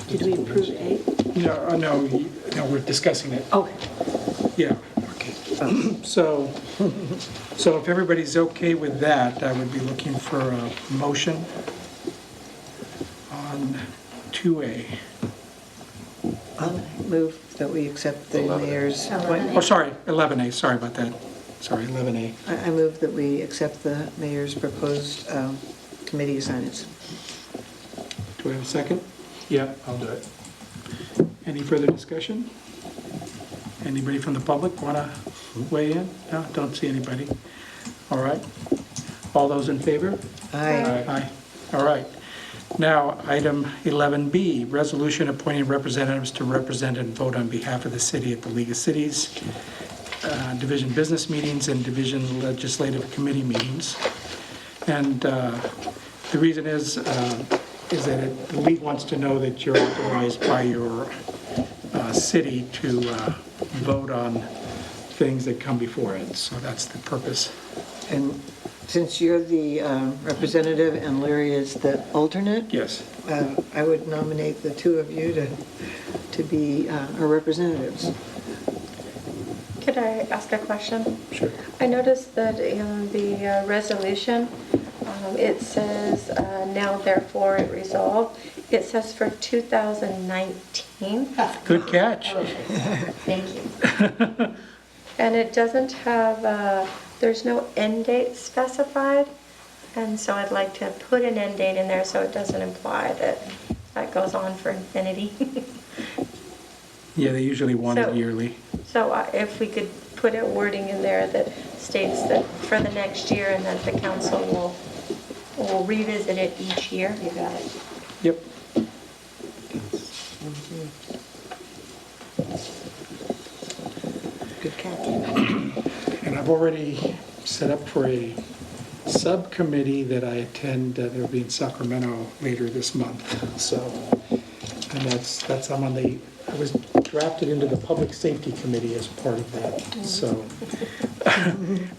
Did we approve A? No, we're discussing it. Okay. Yeah, okay. So if everybody's okay with that, I would be looking for a motion on 2A. I'll move that we accept the mayor's appointment. Oh, sorry, 11A, sorry about that. Sorry, 11A. I move that we accept the mayor's proposed committee assignments. Do Do we have a second? Yeah, I'll do it. Any further discussion? Anybody from the public want to weigh in? No, don't see anybody. All right. All those in favor? Aye. Aye. All right. Now, item 11B, resolution appointing representatives to represent and vote on behalf of the city at the League of Cities, division business meetings and division legislative committee meetings. And the reason is that the league wants to know that you're authorized by your city to vote on things that come before it. So that's the purpose. And since you're the representative and Larry is the alternate? Yes. I would nominate the two of you to be our representatives. Could I ask a question? Sure. I noticed that in the resolution, it says, now therefore it resolved. It says for 2019. Good catch. Thank you. And it doesn't have, there's no end date specified. And so I'd like to put an end date in there so it doesn't imply that that goes on for infinity. Yeah, they usually want it yearly. So if we could put a wording in there that states that for the next year and that the council will revisit it each year. You got it. Yep. Good catch. And I've already set up for a subcommittee that I attend, that'll be in Sacramento later this month. So, and that's I'm on the, I was drafted into the Public Safety Committee as part of that. So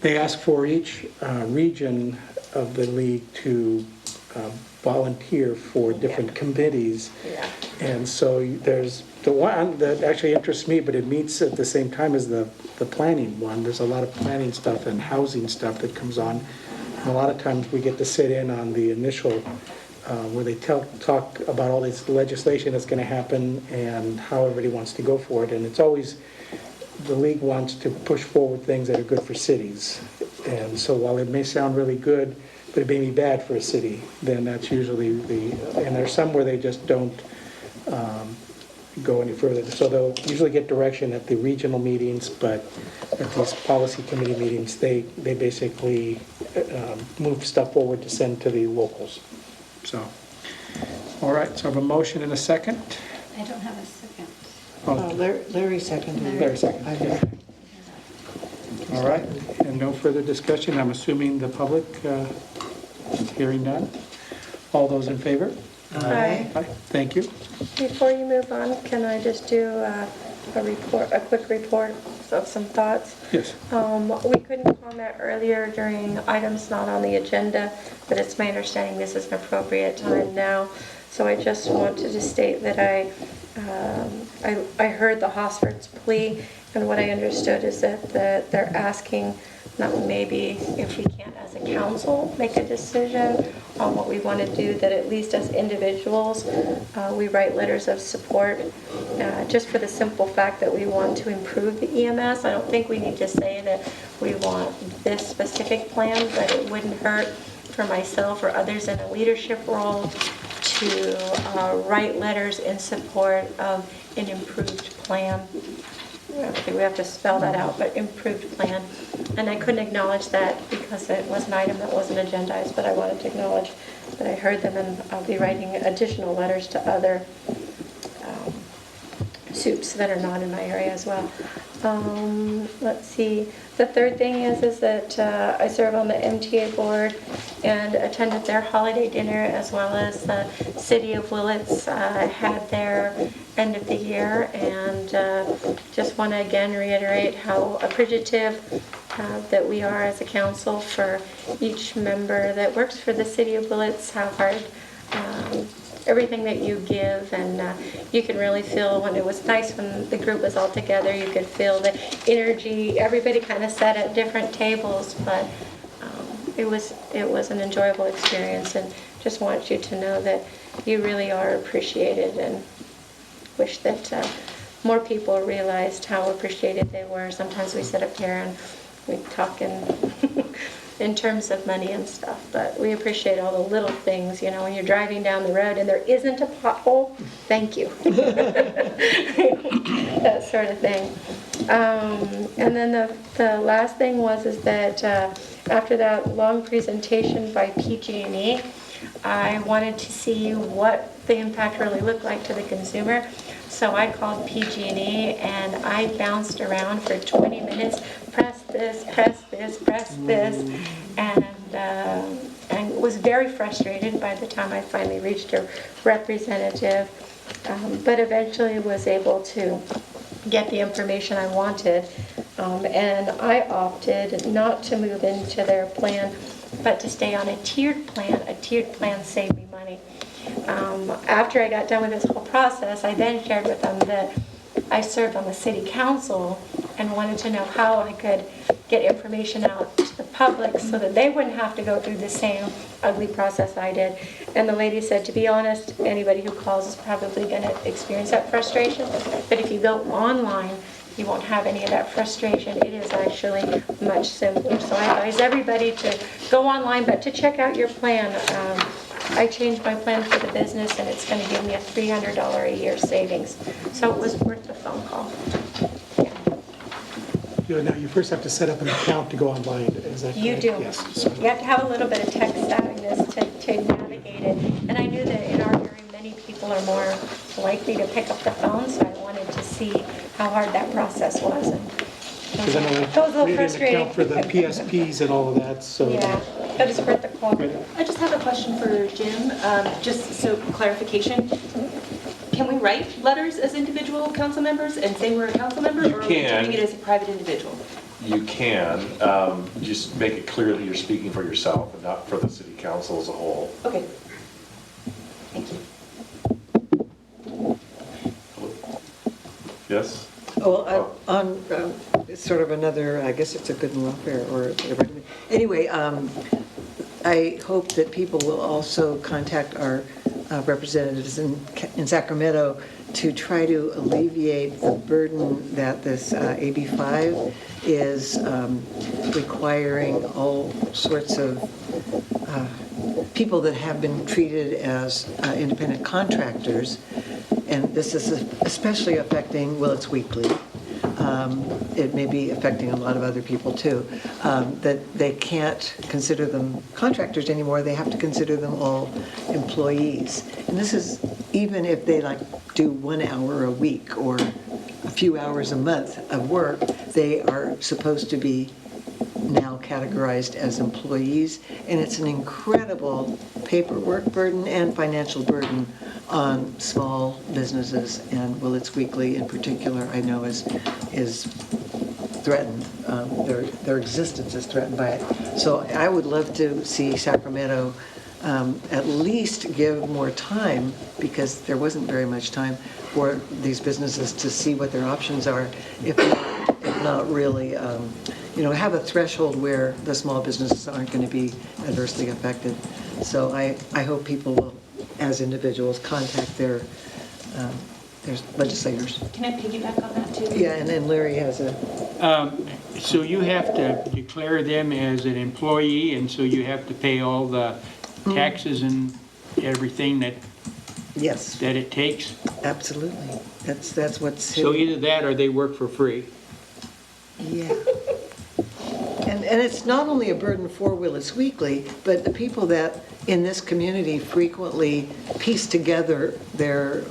they ask for each region of the league to volunteer for different committees. Yeah. And so there's the one that actually interests me, but it meets at the same time as the planning one. There's a lot of planning stuff and housing stuff that comes on. And a lot of times we get to sit in on the initial where they talk about all this legislation that's going to happen and how everybody wants to go for it. And it's always, the league wants to push forward things that are good for cities. And so while it may sound really good, but it may be bad for a city, then that's usually and there's some where they just don't go any further. So they'll usually get direction at the regional meetings, but at these policy committee meetings, they basically move stuff forward to send to the locals. So, all right, so I have a motion and a second. I don't have a second. Larry seconded. Larry seconded. All right, and no further discussion. I'm assuming the public, hearing none. All those in favor? Aye. Aye. Thank you. Before you move on, can I just do a quick report of some thoughts? Yes. We couldn't comment earlier during items not on the agenda, but it's my understanding this is an appropriate time now. So I just wanted to state that I heard the Hosford's plea, and what I understood is that they're asking, not maybe if we can't as a council make a decision on what we want to do, that at least as individuals, we write letters of support, just for the simple fact that we want to improve the EMS. I don't think we need to say that we want this specific plan, but it wouldn't hurt for myself or others in a leadership role to write letters in support of an improved plan. I don't think we have to spell that out, but improved plan. And I couldn't acknowledge that because it was an item that wasn't agendized, but I wanted to acknowledge that I heard them, and I'll be writing additional letters to other soups that are not in my area as well. Let's see. The third thing is that I serve on the MTA board and attended their holiday dinner, as well as the city of Willits had their end of the year, and just want to again reiterate how appreciative that we are as a council for each member that works for the city of Willits, how hard everything that you give, and you can really feel when it was nice when the group was all together, you could feel the energy. Everybody kind of sat at different tables, but it was an enjoyable experience, and just want you to know that you really are appreciated, and wish that more people realized how appreciated they were. Sometimes we sit up here and we talk and in terms of money and stuff, but we appreciate all the little things, you know, when you're driving down the road and there isn't a pothole, thank you. That sort of thing. And then the last thing is that after that long presentation by PG&E, I wanted to see what the impact really looked like to the consumer. So I called PG&E and I bounced around for 20 minutes, press this, press this, press this, and was very frustrated by the time I finally reached a representative, but eventually was able to get the information I wanted. And I opted not to move into their plan, but to stay on a tiered plan. A tiered plan saved me money. After I got done with this whole process, I then shared with them that I served on the city council and wanted to know how I could get information out to the public so that they wouldn't have to go through the same ugly process I did. And the lady said, to be honest, anybody who calls is probably going to experience that frustration. But if you go online, you won't have any of that frustration. It is actually much simpler. So I advise everybody to go online, but to check out your plan. I changed my plan for the business, and it's going to give me a $300 a year savings. So it was worth the phone call. Now, you first have to set up an account to go online, is that correct? You do. Yes. So- You have to have a little bit of tech savviness to navigate it. And I knew that in our area, many people are more likely to pick up the phone, so I wanted to see how hard that process was. And Because I know it was a little we didn't frustrating. account for the PSPs and all of that, so. Yeah, but it's worth the call. I just have a question for Jim, just so clarification. Can we write letters as individual council members and say we're a council member? You or are we can. doing it as a private individual? You can, just make it clear that you're speaking for yourself and not for the city council as a whole. Okay. Thank you. Yes? Well, on it's sort of another, I guess it's a good and welfare or whatever. Anyway, I hope that people will also contact our representatives in Sacramento to try to alleviate the burden that this AB5 is requiring all sorts of people that have been treated as independent contractors, and this is especially affecting Willits Weekly. It may be affecting a lot of other people too, that they can't consider them contractors anymore. They have to consider them all employees. And this is even if they do 1 hour a week or a few hours a month of work, they are supposed to be now categorized as employees. And it's an incredible paperwork burden and financial burden on small businesses, and Willits Weekly in particular, I know is threatened. Their existence is threatened by it. So I would love to see Sacramento at least give more time, because there wasn't very much time for these businesses to see what their options are, if not really, have a threshold where the small businesses aren't going to be adversely affected. So I hope people will, as individuals, contact their legislators. Can I piggyback on that too? Yeah, and then Larry has a... So you have to declare them as an employee, and so you have to pay all the taxes and everything that Yes. that it takes? Absolutely. That's what's... So either that or they work for free? Yeah. And it's not only a burden for Willits Weekly, but the people that in this community frequently piece together their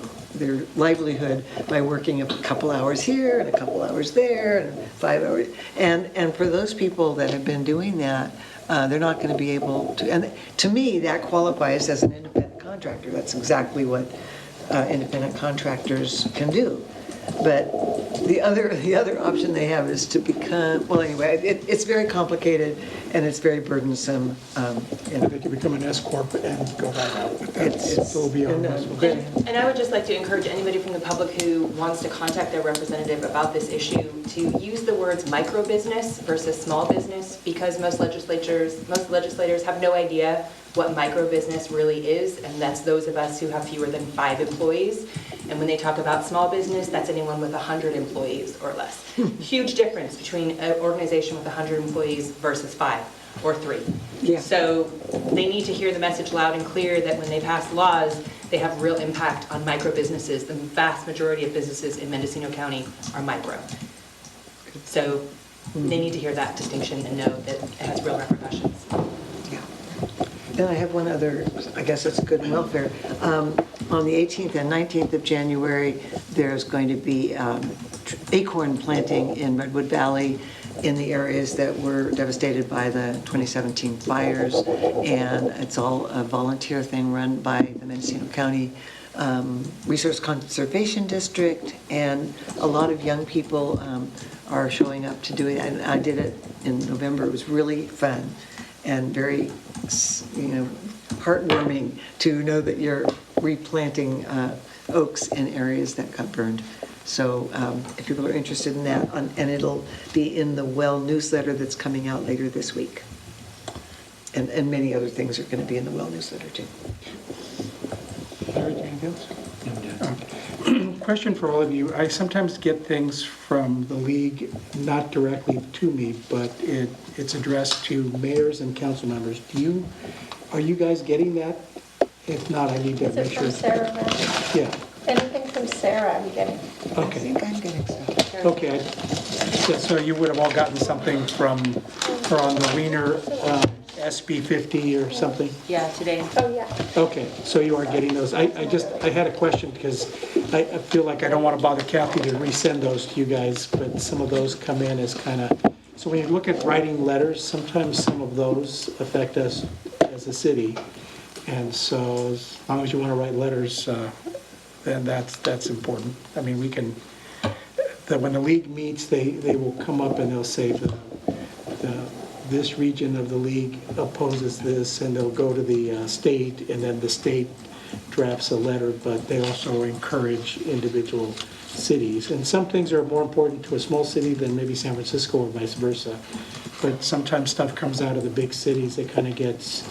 livelihood by working a couple hours here and a couple hours there and 5 hours. And for those people that have been doing that, they're not going to be able to, and to me, that qualifies as an independent contractor. That's exactly what independent contractors can do. But the other option they have is to become, well, anyway, it's very complicated and it's very burdensome. They can become an S corp and go right out. It's will be on us. And I would just like to encourage anybody from the public who wants to contact their representative about this issue to use the words micro business versus small business, because most legislators have no idea what micro business really is, and that's those of us who have fewer than 5 employees. And when they talk about small business, that's anyone with 100 employees or less. Huge difference between an organization with 100 employees versus 5. or 3. Yeah. So they need to hear the message loud and clear that when they pass laws, they have real impact on micro businesses. The vast majority of businesses in Mendocino County are micro. So they need to hear that distinction and know that it has real repercussions. Yeah. Then I have one other, I guess it's good and welfare. On the 18th and 19th of January, there's going to be acorn planting in Redwood Valley in the areas that were devastated by the 2017 fires. And it's all a volunteer thing run by the Mendocino County Resource Conservation District. And a lot of young people are showing up to do it. And I did it in November. It was really fun and very, heartwarming to know that you're replanting oaks in areas that got burned. So if people are interested in that, and it'll be in the Well newsletter that's coming out later this week. And many other things are going to be in the Well newsletter too. Larry, anything else? Question for all of you. I sometimes get things from the league, not directly to me, but it's addressed to mayors and council members. Are you guys getting that? If not, I need to make sure. Is it from Sarah, Matt? Yeah. Anything from Sarah I'm getting. Okay. I think I'm getting stuff. Okay. So you would have all gotten something from her on the Wiener SB 50 or something? Yeah, today. Oh, yeah. Okay, so you are getting those. I had a question because I feel like I don't want to bother Kathy to resend those to you guys, but some of those come in as kind of, so when you look at writing letters, sometimes some of those affect us as a city. And so as long as you want to write letters, then that's important. I mean, we can, when the league meets, they will come up and they'll say this region of the league opposes this, and they'll go to the state, and then the state drafts a letter, but they also encourage individual cities. And some things are more important to a small city than maybe San Francisco or vice versa. But sometimes stuff comes out of the big cities that kind of gets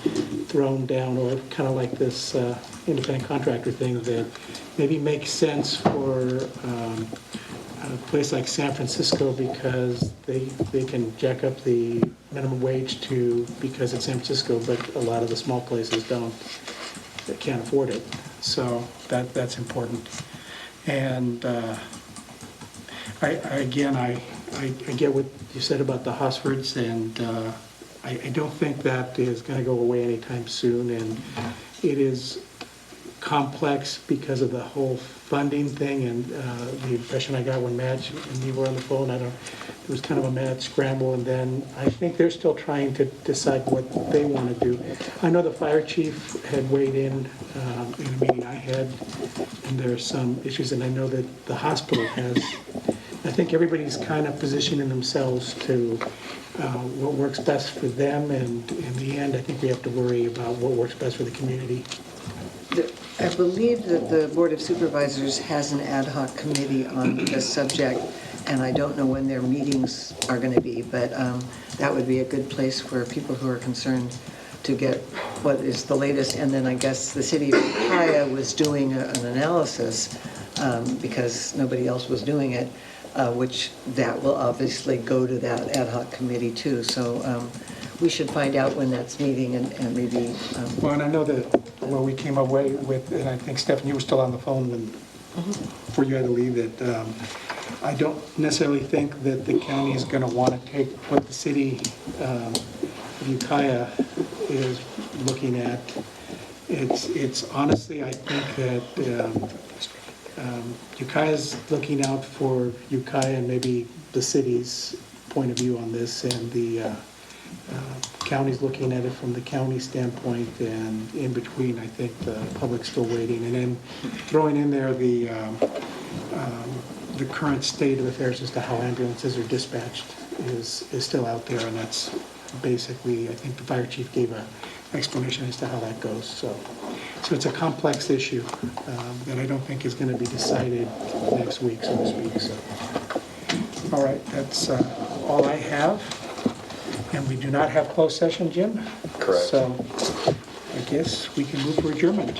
thrown down, or kind of like this independent contractor thing that maybe makes sense for a place like San Francisco because they can jack up the minimum wage because it's San Francisco, but a lot of the small places they can't afford it. So that's important. And I get what you said about the Hosfords, and I don't think that is going to go away anytime soon. And it is complex because of the whole funding thing, and the impression I got when Madge and you were on the phone, it was kind of a mad scramble, and then I think they're still trying to decide what they want to do. I know the fire chief had weighed in a meeting I had, and there are some issues, and I know that the hospital has. I think everybody's kind of positioning themselves to what works best for them, and in the end, I think we have to worry about what works best for the community. I believe that the Board of Supervisors has an ad hoc committee on this subject, and I don't know when their meetings are going to be, but that would be a good place for people who are concerned to get what is the latest. And then I guess the city of Ukiah was doing an analysis because nobody else was doing it, which that will obviously go to that ad hoc committee too. So we should find out when that's meeting and maybe... Well, and I know that when we came away with, and I think, Stephanie, you were still on the phone before you had to leave, that I don't necessarily think that the county is going to want to take what the city of Ukiah is looking at. It's honestly, I think that Ukiah is looking out for Ukiah and maybe the city's point of view on this, and the county's looking at it from the county standpoint, and in between, I think the public's still waiting. And then throwing in there the current state of affairs as to how ambulances are dispatched is still out there, and that's basically, I think the fire chief gave an explanation as to how that goes. So it's a complex issue that I don't think is going to be decided next week, so to speak. So, all right, that's all I have. And we do not have closed session, Jim? Correct. So I guess we can move for adjournment.